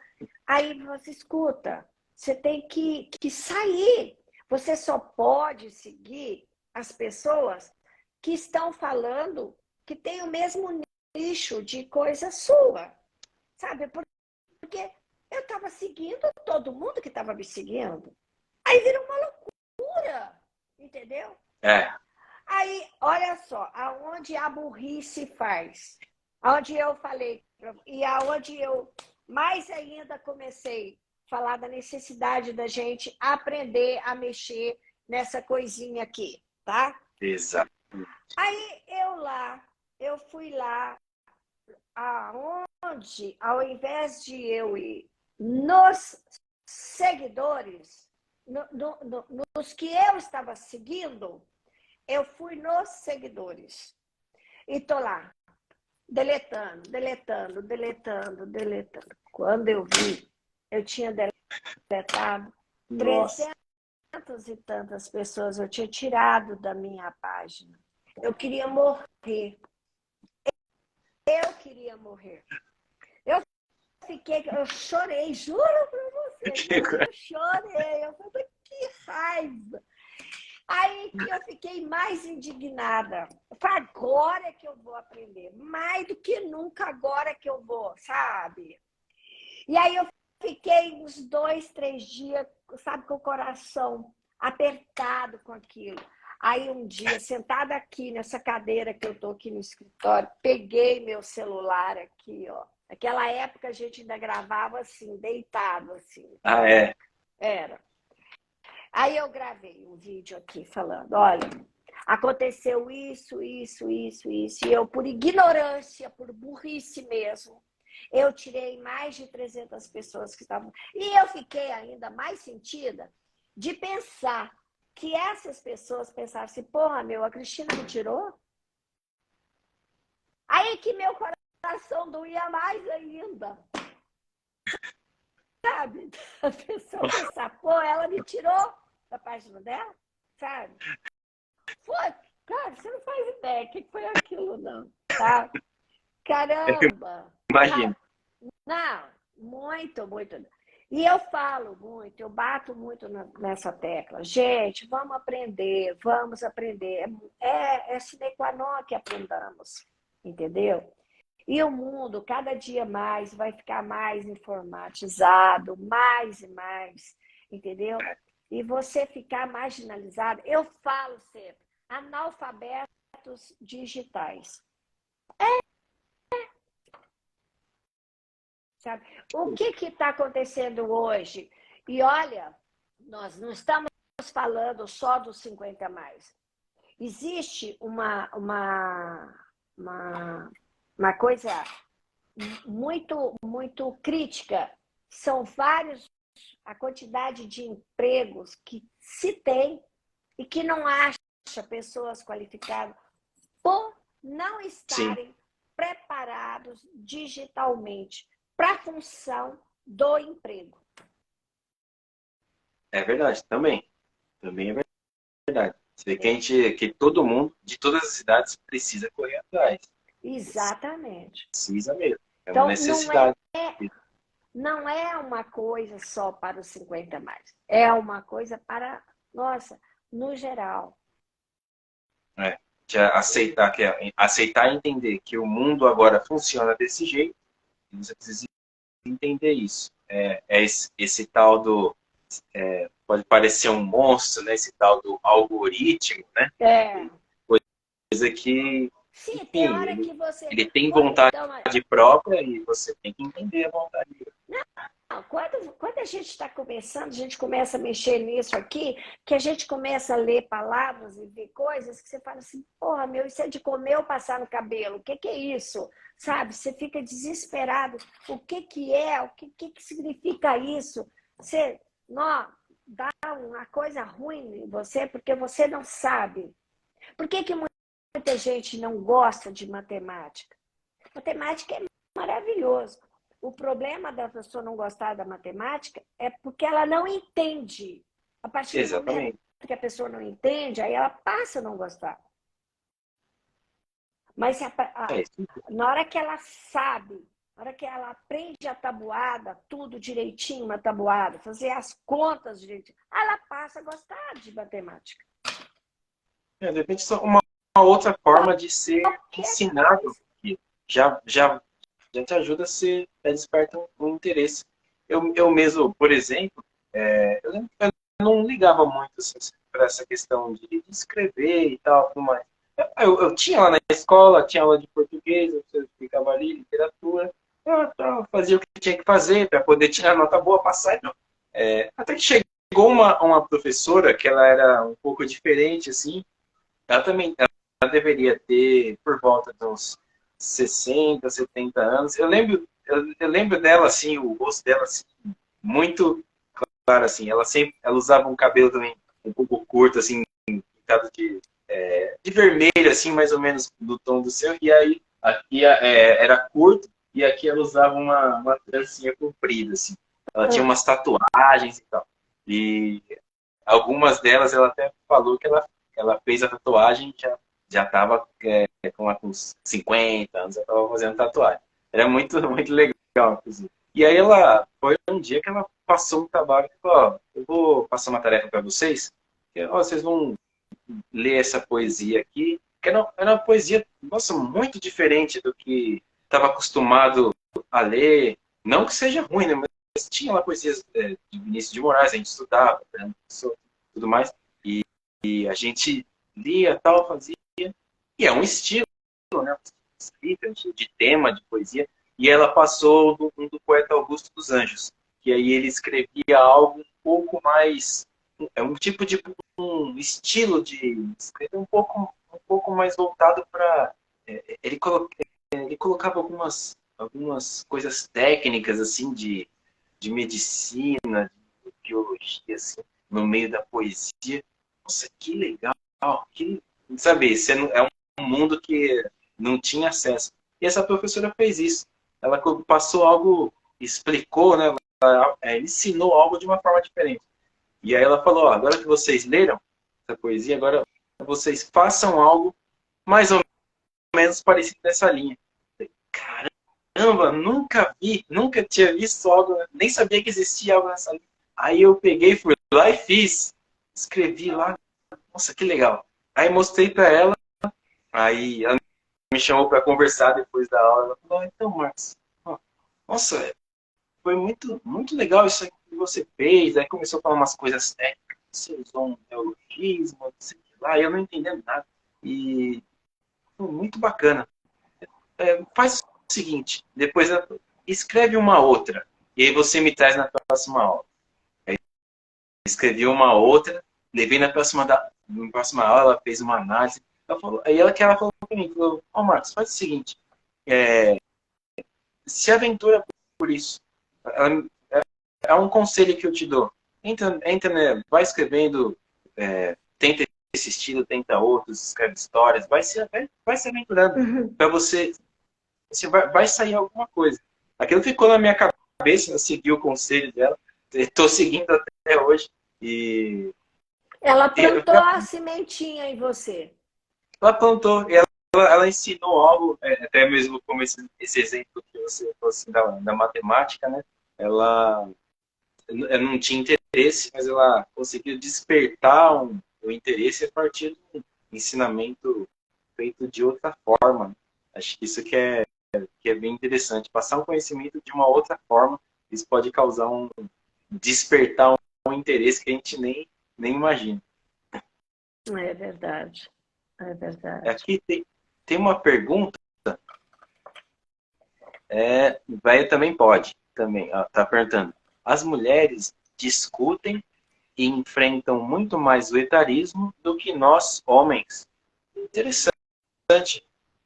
Aí você escuta, você tem que sair. Você só pode seguir as pessoas que estão falando que tem o mesmo nicho de coisa sua, sabe? Porque eu estava seguindo todo mundo que estava me seguindo. Aí virou uma loucura, entendeu? É. Aí, olha só, aonde a burrice faz, aonde eu falei, e aonde eu mais ainda comecei a falar da necessidade da gente aprender a mexer nessa coisinha aqui, tá? Exato. Aí eu fui lá, aonde, ao invés de eu ir nos seguidores, nos que eu estava seguindo, eu fui nos seguidores. E tô lá, deletando, deletando, deletando, deletando. Quando eu vi, eu tinha deletado Nossa. 300 e tantas pessoas, eu tinha tirado da minha página. Eu queria morrer. Eu queria morrer. Eu chorei, juro pra você, eu chorei. Eu falei, que raiva. Aí que eu fiquei mais indignada. Agora é que eu vou aprender. Mais do que nunca, agora é que eu vou, sabe? E aí eu fiquei uns 2, 3 dias, sabe, com o coração apertado com aquilo. Aí um dia, sentada aqui nessa cadeira que eu tô aqui no escritório, peguei meu celular aqui, ó. Naquela época a gente ainda gravava assim, deitado assim. Ah, é. Era. Aí eu gravei um vídeo aqui falando, olha, aconteceu isso, isso, isso, isso, e eu, por ignorância, por burrice mesmo, eu tirei mais de 300 pessoas que estavam... E eu fiquei ainda mais sentida de pensar que essas pessoas pensavam assim, porra, a Cristina me tirou? Aí que meu coração doía mais ainda. Sabe? A pessoa pensar, pô, ela me tirou da página dela, sabe? Foi, cara, você não faz ideia o que foi aquilo, não, tá? Caramba! Imagina. Não, muito, muito. E eu falo muito, eu bato muito nessa tecla. Gente, vamos aprender, vamos aprender. É sine qua non que aprendamos, entendeu? E o mundo, cada dia mais, vai ficar mais informatizado, mais e mais, entendeu? E você ficar marginalizado. Eu falo sempre, analfabetos digitais. sabe? O que está acontecendo hoje? E olha, nós não estamos falando só dos 50 mais. Existe uma coisa muito crítica. São vários, a quantidade de empregos que se tem e que não acha pessoas qualificadas por não estarem Sim. preparados digitalmente para a função do emprego. É verdade, também. Também é verdade. Você vê que todo mundo, de todas as cidades, precisa correr atrás. Exatamente. Precisa mesmo. É uma Então, necessidade. não é uma coisa só para os 50 mais. É uma coisa para, nossa, no geral. É. De aceitar, aceitar e entender que o mundo agora funciona desse jeito, e você precisa entender isso. É esse tal do... pode parecer um monstro, né? Esse tal do algoritmo, né? É. Coisa que, Sim, tem enfim, hora que você... ele tem vontade própria e você tem que entender a vontade dele. Quando a gente está começando, a gente começa a mexer nisso aqui, que a gente começa a ler palavras e ver coisas que você fala assim, porra, meu, isso é de comer ou passar no cabelo? O que é isso? Sabe? Você fica desesperado. O que é? O que significa isso? Você dá uma coisa ruim em você porque você não sabe. Por que muita gente não gosta de matemática? Matemática é maravilhoso. O problema da pessoa não gostar da matemática é porque ela não entende. A partir do momento que a pessoa não entende, aí ela passa a não gostar. Mas na hora que ela sabe, na hora que ela aprende a tabuada, tudo direitinho na tabuada, fazer as contas direitinho, ela passa a gostar de matemática. De repente, só uma outra forma de ser ensinado que já te ajuda a ser, desperta um interesse. Eu mesmo, por exemplo, eu não ligava muito assim, para essa questão de escrever e tal, tudo mais. Eu tinha lá na escola, tinha aula de português, eu ficava ali, literatura, eu fazia o que tinha que fazer para poder tirar nota boa, passar. Até que chegou uma professora que ela era um pouco diferente, assim, ela deveria ter por volta de uns 60, 70 anos. Eu lembro dela, assim, o rosto dela, assim, muito claro, assim. Ela usava um cabelo também um pouco curto, assim, pintado de vermelho, assim, mais ou menos do tom do seu. E aí, aqui era curto e aqui ela usava uma trancinha comprida, assim. Ela tinha umas tatuagens e tal. E algumas delas ela até falou que ela fez a tatuagem já estava com uns 50 anos, ela estava fazendo tatuagem. Era muito, muito legal, inclusive. E aí foi um dia que ela passou um trabalho e falou, ó, eu vou passar uma tarefa para vocês, que vocês vão ler essa poesia aqui, que era uma poesia, nossa, muito diferente do que estava acostumado a ler. Não que seja ruim, né? Mas tinha lá poesias de Vinícius de Moraes, a gente estudava, né? Tudo mais. E a gente lia, tal, fazia. E é um estilo, né? Escrita, de tema, de poesia. E ela passou do poeta Augusto dos Anjos, que aí ele escrevia algo um pouco mais... um tipo de... um estilo de escrever um pouco mais voltado para... Ele colocava algumas coisas técnicas, assim, de medicina, de biologia, assim, no meio da poesia. Nossa, que legal! Sabe, é um mundo que não tinha acesso. E essa professora fez isso. Ela passou algo, explicou, né? Ela ensinou algo de uma forma diferente. E aí ela falou, ó, agora que vocês leram essa poesia, agora vocês façam algo mais ou menos parecido nessa linha. Caramba, nunca tinha visto algo, nem sabia que existia algo nessa linha. Aí eu peguei, fui lá e fiz. Escrevi lá. Nossa, que legal. Aí mostrei para ela, aí ela me chamou para conversar depois da aula. Ela falou, então, Marcos, nossa, foi muito, muito legal isso que você fez. Aí começou a falar umas coisas técnicas, você usou um neologismo, não sei lá, e eu não entendendo nada. E foi muito bacana. Faz o seguinte, depois escreve uma outra. E aí você me traz na próxima aula. Aí escrevi uma outra, levei na próxima aula, ela fez uma análise. Ela falou pra mim, falou, Marcos, faz o seguinte, se aventura por isso. É um conselho que eu te dou. Entra, né, vai escrevendo, tenta esse estilo, tenta outros, escreve histórias, vai se aventurando. Para você vai sair alguma coisa. Aquilo ficou na minha cabeça, eu segui o conselho dela, estou seguindo até hoje. E ela plantou a sementinha em você. Ela plantou, e ela ensinou algo, até mesmo como esse exemplo que você trouxe da matemática, né? Ela não tinha interesse, mas ela conseguiu despertar o interesse a partir do ensinamento feito de outra forma. Acho que isso que é bem interessante. Passar um conhecimento de uma outra forma, isso pode causar despertar um interesse que a gente nem imagina. É verdade. É verdade. Aqui tem uma pergunta. Velho também pode. Também, tá perguntando. As mulheres discutem e enfrentam muito mais o etarismo do que nós, homens. Interessante.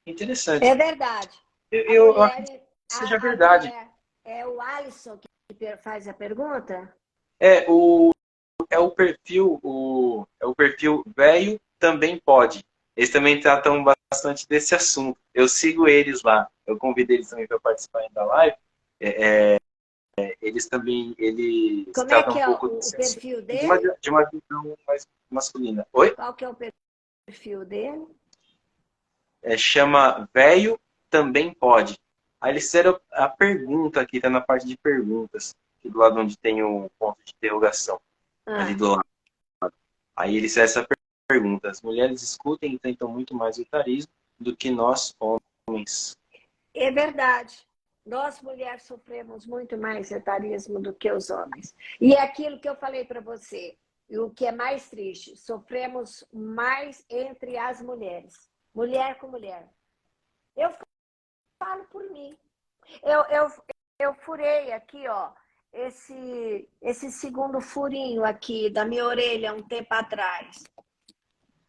Interessante. É verdade. Eu acredito que seja verdade. É o Alisson que faz a pergunta? É o perfil velho também pode. Eles também tratam bastante desse assunto. Eu sigo eles lá. Eu convido eles também para participarem da live. Eles também Como tratam é que um pouco o desse perfil assunto, dele? de uma visão mais masculina. Oi? Qual que é o perfil dele? Chama velho também pode. Aí eles fizeram a pergunta aqui, está na parte de perguntas, aqui do lado onde tem o ponto de interrogação, ali do lado. Aí eles fizeram essa pergunta. As mulheres escutem e tentam muito mais o etarismo do que nós, homens. É verdade. Nós, mulheres, sofremos muito mais etarismo do que os homens. E é aquilo que eu falei para você, e o que é mais triste, sofremos mais entre as mulheres. Mulher com mulher. Eu falo por mim. Eu furei aqui, ó, esse segundo furinho aqui da minha orelha um tempo atrás.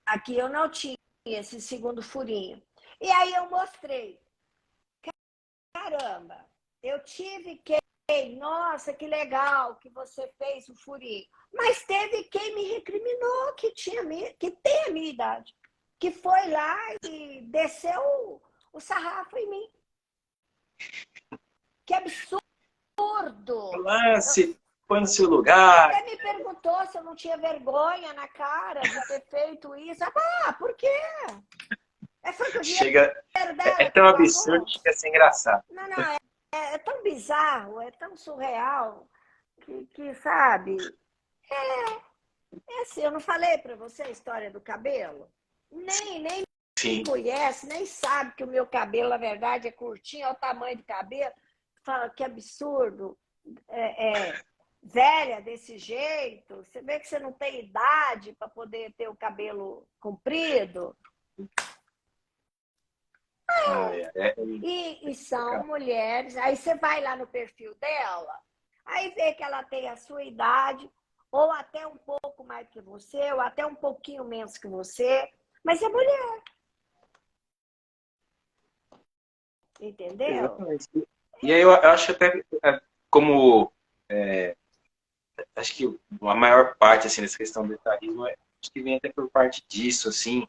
Aqui eu não tinha esse segundo furinho. E aí eu mostrei. Caramba, eu tive nossa, que legal que você fez o furinho. Mas teve quem me recriminou que tem a minha idade, que foi lá e desceu o sarrafo em mim. Que absurdo! Se põe no seu lugar. Até me perguntou se eu não tinha vergonha na cara de ter feito isso. Por quê? É tão absurdo que chega a ser engraçado. Não, é tão bizarro, é tão surreal que sabe? Assim, eu não falei para você a história do cabelo? Nem Sim. conhece, nem sabe que o meu cabelo, na verdade, é curtinho, é o tamanho do cabelo. Fala que absurdo, velha desse jeito. Você vê que você não tem idade para poder ter o cabelo comprido. E são mulheres. Aí você vai lá no perfil dela, aí vê que ela tem a sua idade, ou até um pouco mais que você, ou até um pouquinho menos que você, mas é mulher. Entendeu? Exatamente. E aí eu acho até como acho que a maior parte assim dessa questão do etarismo acho que vem até por parte disso, assim,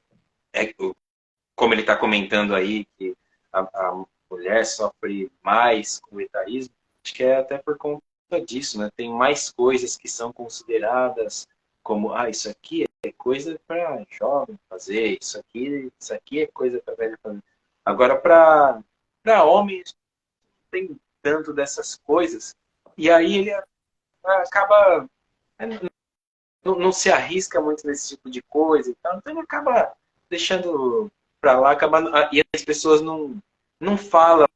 como ele está comentando aí que a mulher sofre mais com o etarismo, acho que é até por conta disso, né? Tem mais coisas que são consideradas como, isso aqui é coisa para jovem fazer, isso aqui é coisa para velho fazer. Agora, para homens, não tem tanto dessas coisas, e aí ele acaba não se arrisca muito nesse tipo de coisa, então ele acaba deixando para lá, e as pessoas não falam,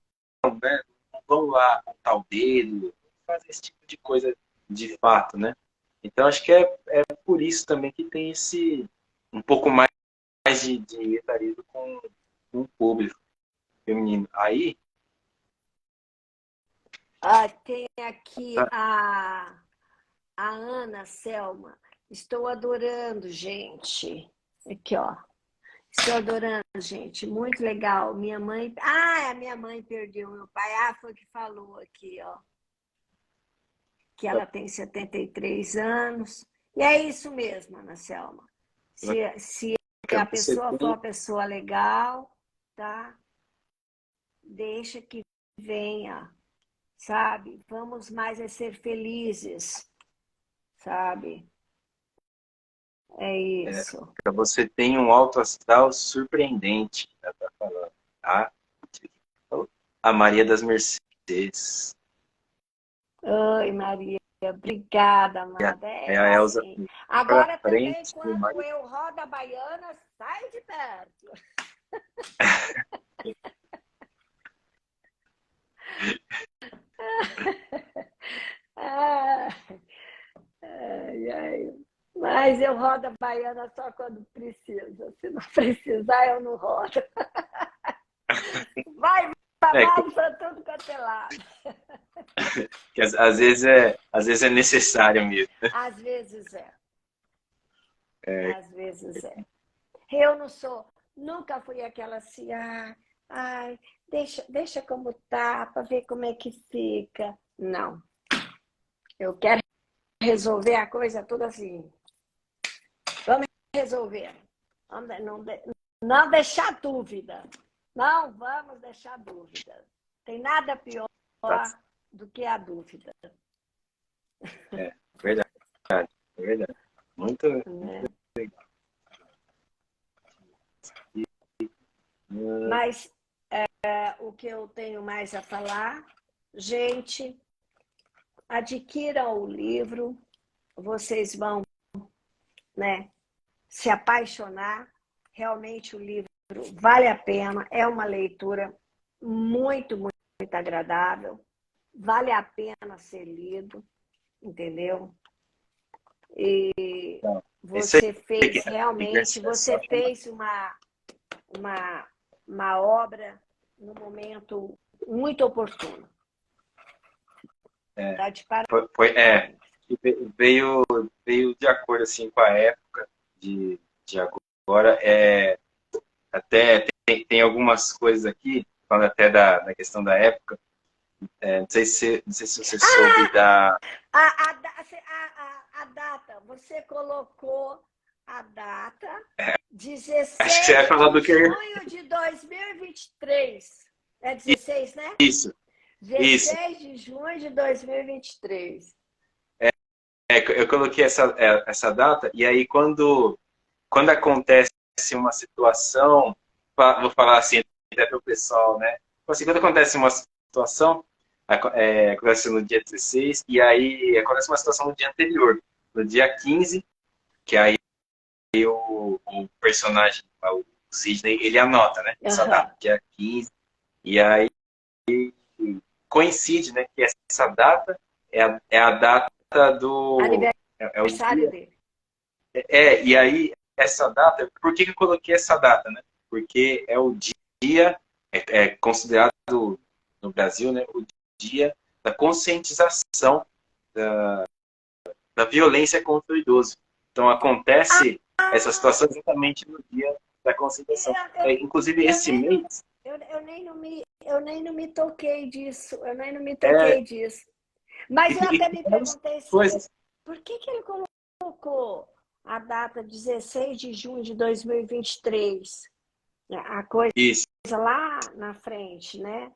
né? Não vão lá apontar o dedo, não fazem esse tipo de coisa de fato, né? Então acho que é por isso também que tem esse um pouco mais de etarismo com o público feminino. Aí Tem aqui a Ana Selma. Estou adorando, gente. Aqui, ó. Estou adorando, gente. Muito legal. Minha mãe... a minha mãe perdeu meu pai. Foi o que falou aqui, ó. Que ela tem 73 anos. E é isso mesmo, Ana Selma. Se a pessoa for uma pessoa legal, tá? Deixa que venha, sabe? Vamos mais ser felizes, sabe? É isso. Você tem um alto astral surpreendente, ela tá falando. A Maria das Mercedes. Oi, Maria. Obrigada, amada. É a Elza. Assim. Agora também, quando eu rodo a baiana, sai de perto. Mas eu rodo a baiana só quando precisa. Se não precisar, eu não rodo. Vai para tudo quanto é lado. Que às vezes é necessário mesmo. Às vezes é. Às vezes é. Eu não sou, nunca fui aquela assim, deixa como tá, para ver como é que fica. Não. Eu quero resolver a coisa toda assim. Vamos resolver. Não deixar dúvida. Não vamos deixar dúvida. Tem nada pior do que a dúvida. É verdade. É verdade. Muito legal. Mas o que eu tenho mais a falar, gente, adquiram o livro, vocês vão, né, se apaixonar. Realmente o livro vale a pena, é uma leitura muito, muito, muito agradável, vale a pena ser lido, entendeu? E você fez realmente, você fez uma obra no momento muito oportuno. Tá de parabéns. Veio de acordo assim, com a época de agora. Até tem algumas coisas aqui, falando até da questão da época. Não sei se você soube da... A data, você colocou a data 16 acho que você vai falar do de junho de 2023. É 16, né? Isso. 16 de junho de 2023. Eu coloquei essa data, e aí quando acontece uma situação, vou falar assim até para o pessoal, né? Assim, quando acontece uma situação, acontece no dia 16, e aí acontece uma situação no dia anterior, no dia 15, que aí o personagem, o Sidney, ele anota, né? Essa data, dia 15, e aí coincide, né? Que essa data é a data do... aniversário dele. E aí, essa data, por que eu coloquei essa data, né? Porque é o dia, considerado no Brasil, né, o dia da conscientização da violência contra o idoso. Então, acontece essa situação exatamente no dia da conscientização. Inclusive, esse mês... Eu nem não me toquei disso. Eu nem não me toquei disso. Mas eu até me perguntei assim, por que ele colocou a data 16 de junho de 2023? A coisa lá na frente, né?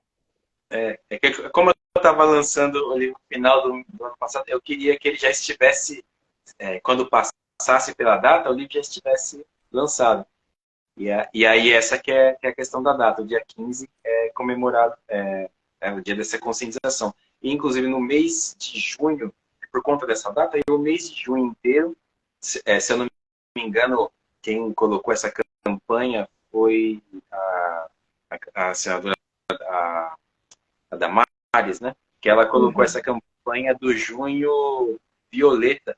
Como eu estava lançando o livro no final do ano passado, eu queria que ele já estivesse, quando passasse pela data, o livro já estivesse lançado. E aí essa que é a questão da data. O dia 15 é comemorado, é o dia dessa conscientização. E, inclusive, no mês de junho, por conta dessa data, e o mês de junho inteiro, se eu não me engano, quem colocou essa campanha foi a senadora a Damares, né? Que ela colocou essa campanha do Junho Violeta,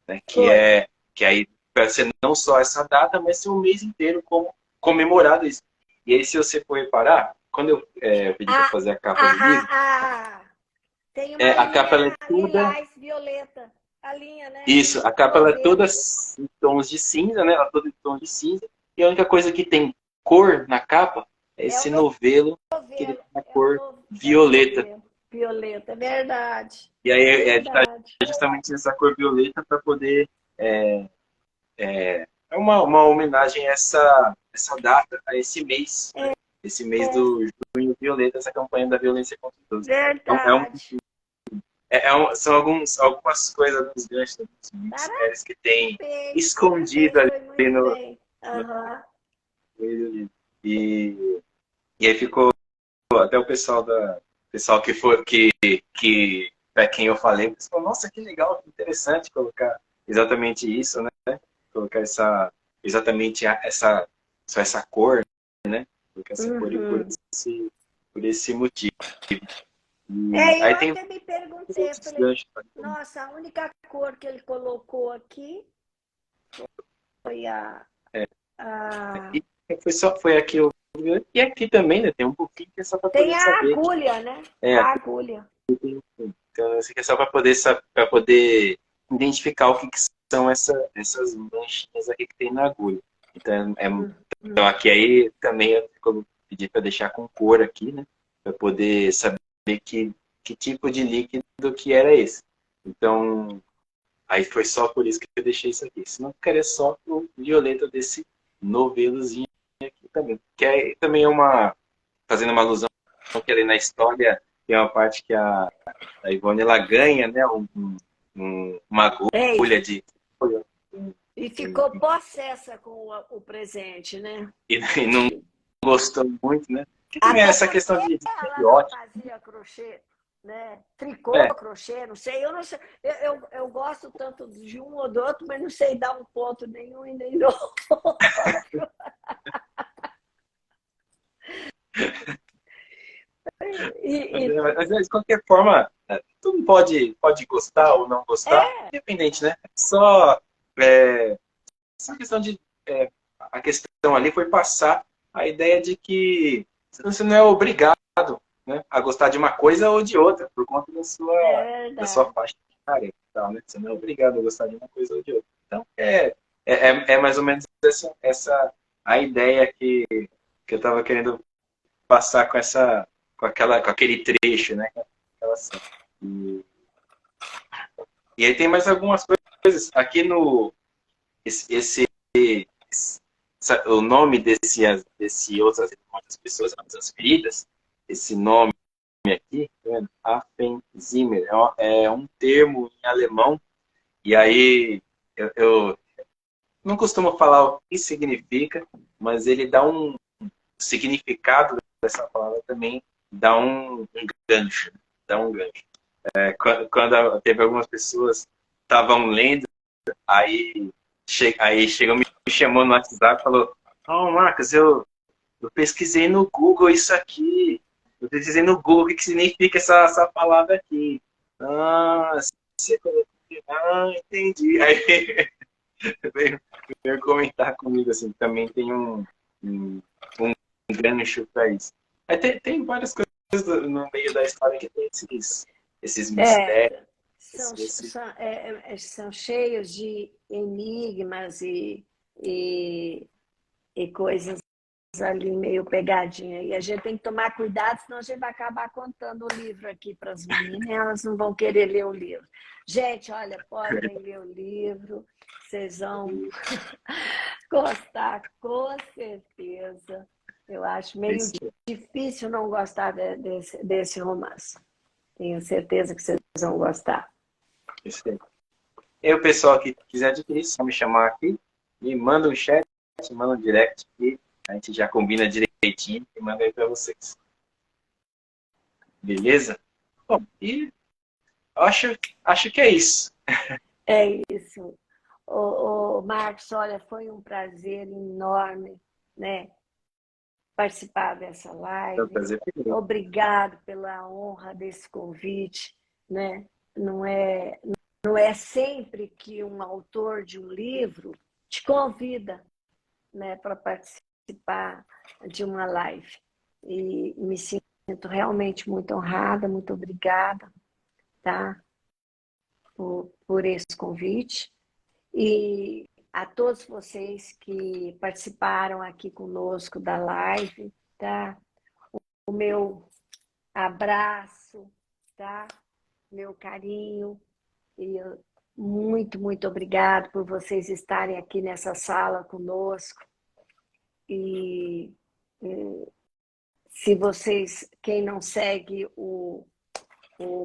né? Que aí vai ser não só essa data, mas ser o mês inteiro como comemorado isso. E aí, se você for reparar, quando eu pedi para fazer a capa do livro... Tem uma a capa ela é linha toda... lilás, violeta. A linha, né? Isso, a capa ela é toda em tons de cinza, né? Ela é toda em tons de cinza. E a única coisa que tem cor na capa é É o esse novelo, que ele novelo. tem a É o cor novo, é o violeta. novelo. Violeta, é verdade. E aí tá Verdade. justamente essa cor violeta para poder... É uma homenagem a essa data, a esse mês. Né? Esse mês do Junho Violeta, essa campanha da violência contra todos. Verdade. São algumas coisas, alguns ganchos, alguns mistérios que tem escondido Parabéns, foi ali muito bem. Uhum. no e, e aí ficou até o pessoal que para quem eu falei, falou, nossa, que legal, que interessante colocar exatamente isso, né? Colocar exatamente só essa cor, né? Colocar essa cor e Uhum. por esse motivo. Eu Aí tem até me perguntei, outros falei, ganchos. nossa, a única cor que ele colocou aqui foi É. a... Foi aqui e aqui também, né? Tem um pouquinho que é só para Tem poder a saber. agulha, né? É, A agulha. então, isso aqui é só para poder identificar o que são essas manchinhas aqui que tem na agulha. Então aqui aí também eu pedi para deixar com cor aqui, né? Para poder saber que tipo de líquido que era esse. Então, aí foi só por isso que eu deixei isso aqui. Senão ficaria só o violeta desse novelozinho aqui também. Que também é fazendo uma alusão que ali na história tem uma parte que a Ivone ela ganha, né, uma agulha de... E ficou possessa com o presente, né? E não gostou muito, né? Que também é Até essa porque questão de ela não estereótipo. fazia crochê, né? Tricô, É, crochê, não sei. Eu não sei. Eu gosto tanto de um ou do outro, mas não sei dar um ponto nenhum e nem do outro. mas de qualquer forma, tu não pode gostar ou não gostar, independente, né? Só essa questão de... a questão ali foi passar a ideia de que você não é obrigado, né, a gostar de uma coisa ou de outra, por conta da sua Verdade. faixa etária. Tal, né? Você não é obrigado a gostar de uma coisa ou de outra. Então, é mais ou menos essa a ideia que eu estava querendo passar com aquele trecho, né? Aquela cena. E aí tem mais algumas coisas. Aqui no... o nome desse outras pessoas transferidas, esse nome aqui, tá vendo? Affenzimmer, é um termo em alemão, e aí eu não costumo falar o que significa, mas ele dá um significado dessa palavra também, dá um gancho, dá um gancho. Quando teve algumas pessoas estavam lendo, aí chegou, me chamou no WhatsApp e falou, Marcos, eu pesquisei no Google isso aqui. Eu pesquisei no Google o que significa essa palavra aqui. Ah, você colocou. Ah, entendi. Aí veio comentar comigo assim, também tem um gancho para isso. Aí tem várias coisas no meio da história que tem esses mistérios. São cheios de enigmas e coisas ali meio pegadinha. E a gente tem que tomar cuidado, senão a gente vai acabar contando o livro aqui para as meninas e elas não vão querer ler o livro. Gente, olha, podem ler o livro, vocês vão gostar, com certeza. Eu acho meio difícil não gostar desse romance. Tenho certeza que vocês vão gostar. E o pessoal que quiser adquirir, só me chamar aqui, me manda um chat, manda um direct e a gente já combina direitinho e manda aí para vocês. Beleza? Bom, e acho que é isso. É isso. Marcos, olha, foi um prazer enorme, né, participar dessa live. É um prazer. Obrigado pela honra desse convite, né? Não é sempre que um autor de um livro te convida, né, para participar de uma live. E me sinto realmente muito honrada, muito obrigada. tá? Por esse convite. E a todos vocês que participaram aqui conosco da live, tá? O meu abraço, tá? Meu carinho. E muito, muito obrigado por vocês estarem aqui nessa sala conosco. E se vocês, quem não segue o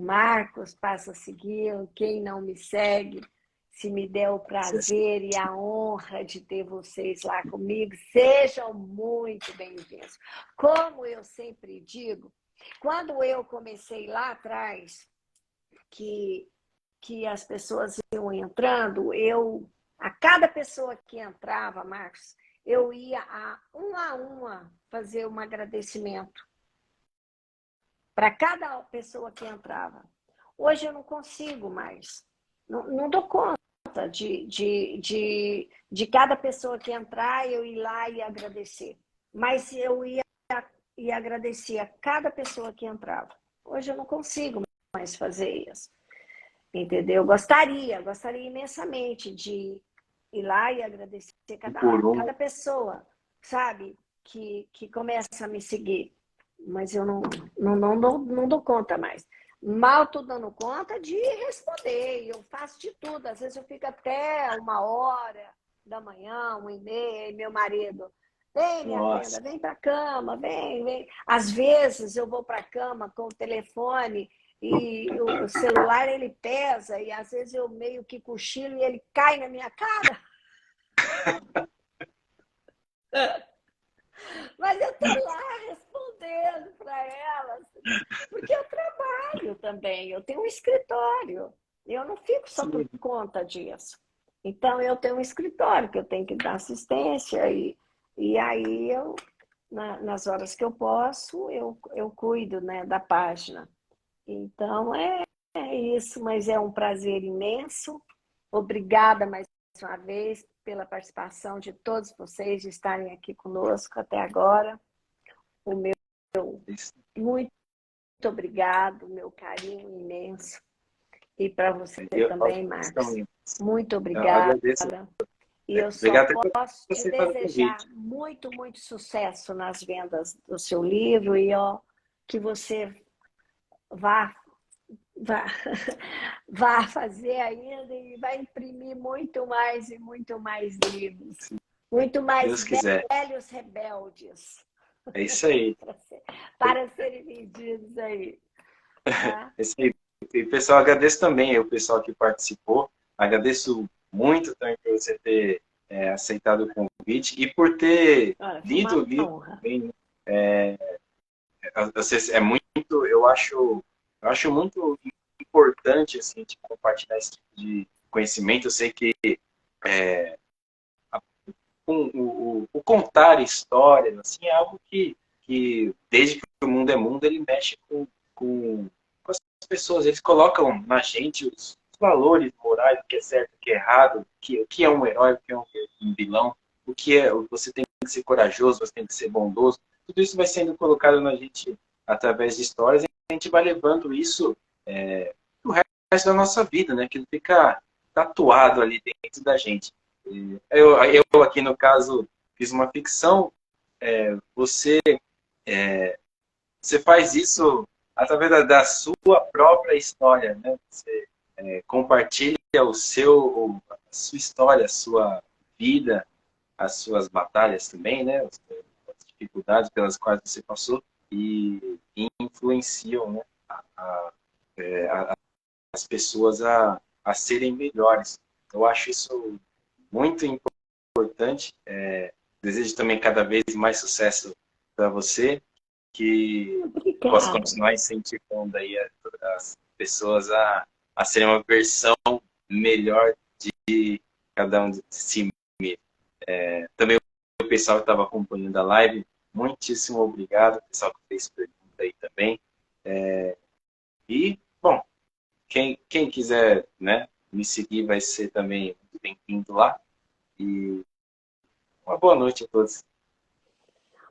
Marcos, passa a seguir. Quem não me segue, se me der o prazer e a honra de ter vocês lá comigo, sejam muito bem-vindos. Como eu sempre digo, quando eu comecei lá atrás, que as pessoas iam entrando, a cada pessoa que entrava, Marcos, eu ia a uma fazer um agradecimento para cada pessoa que entrava. Hoje eu não consigo mais, não dou conta de cada pessoa que entrar, eu ir lá e agradecer. Mas eu ia e agradecia a cada pessoa que entrava. Hoje eu não consigo mais fazer isso. Entendeu? Gostaria imensamente de ir lá e agradecer cada pessoa, sabe, que começa a me seguir. Mas eu não dou conta mais. Mal estou dando conta de responder. Eu faço de tudo. Às vezes eu fico até 1h da manhã, 1h30, e meu marido, vem, minha Brenda, vem para a cama, vem. Às vezes eu vou para a cama com o telefone e o celular ele pesa e às vezes eu meio que cochilo e ele cai na minha cara. Mas eu estou lá respondendo para elas, porque eu trabalho também, eu tenho um escritório, eu não fico só por conta disso. Então, eu tenho um escritório que eu tenho que dar assistência e aí, nas horas que eu posso, eu cuido, né, da página. Então, é isso, mas é um prazer imenso. Obrigada mais uma vez pela participação de todos vocês, de estarem aqui conosco até agora. O meu muito obrigado, meu carinho imenso. E para você também, Marcos. Muito obrigada. E eu só posso te desejar muito, muito sucesso nas vendas do seu livro e que você vá fazer ainda e vai imprimir muito mais e muito mais livros. Muito mais velhos rebeldes. É isso aí. para serem vendidos aí. Tá? É isso aí. E, pessoal, agradeço também o pessoal que participou. Agradeço muito também por você ter aceitado o convite e por ter lido o livro. É muito, eu acho muito importante assim, de compartilhar esse tipo de conhecimento. Eu sei que o contar histórias assim, é algo que desde que o mundo é mundo, ele mexe com as pessoas. Eles colocam na gente os valores morais, o que é certo, o que é errado, o que é um herói, o que é um vilão, você tem que ser corajoso, você tem que ser bondoso. Tudo isso vai sendo colocado na gente através de histórias e a gente vai levando isso o resto da nossa vida, né? Que fica tatuado ali dentro da gente. Eu aqui, no caso, fiz uma ficção. Você faz isso através da sua própria história, né? Você compartilha a sua história, a sua vida, as suas batalhas também, né? As dificuldades pelas quais você passou e influenciam, né? As pessoas a serem melhores. Eu acho isso muito importante. Desejo também cada vez mais sucesso para você, que possa continuar incentivando aí as pessoas a serem uma versão melhor de cada um de si mesmo. Também o pessoal que estava acompanhando a live, muitíssimo obrigado. O pessoal que fez pergunta aí também. E, bom, quem quiser, né, me seguir vai ser também muito bem-vindo lá. E uma boa noite a todos.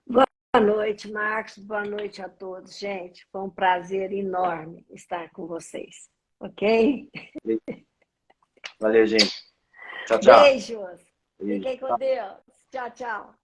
Boa noite, Marcos. Boa noite a todos, gente. Foi um prazer enorme estar com vocês. Ok? Valeu, gente. Tchau, tchau. Beijos. Fiquem com Deus. Tchau, tchau.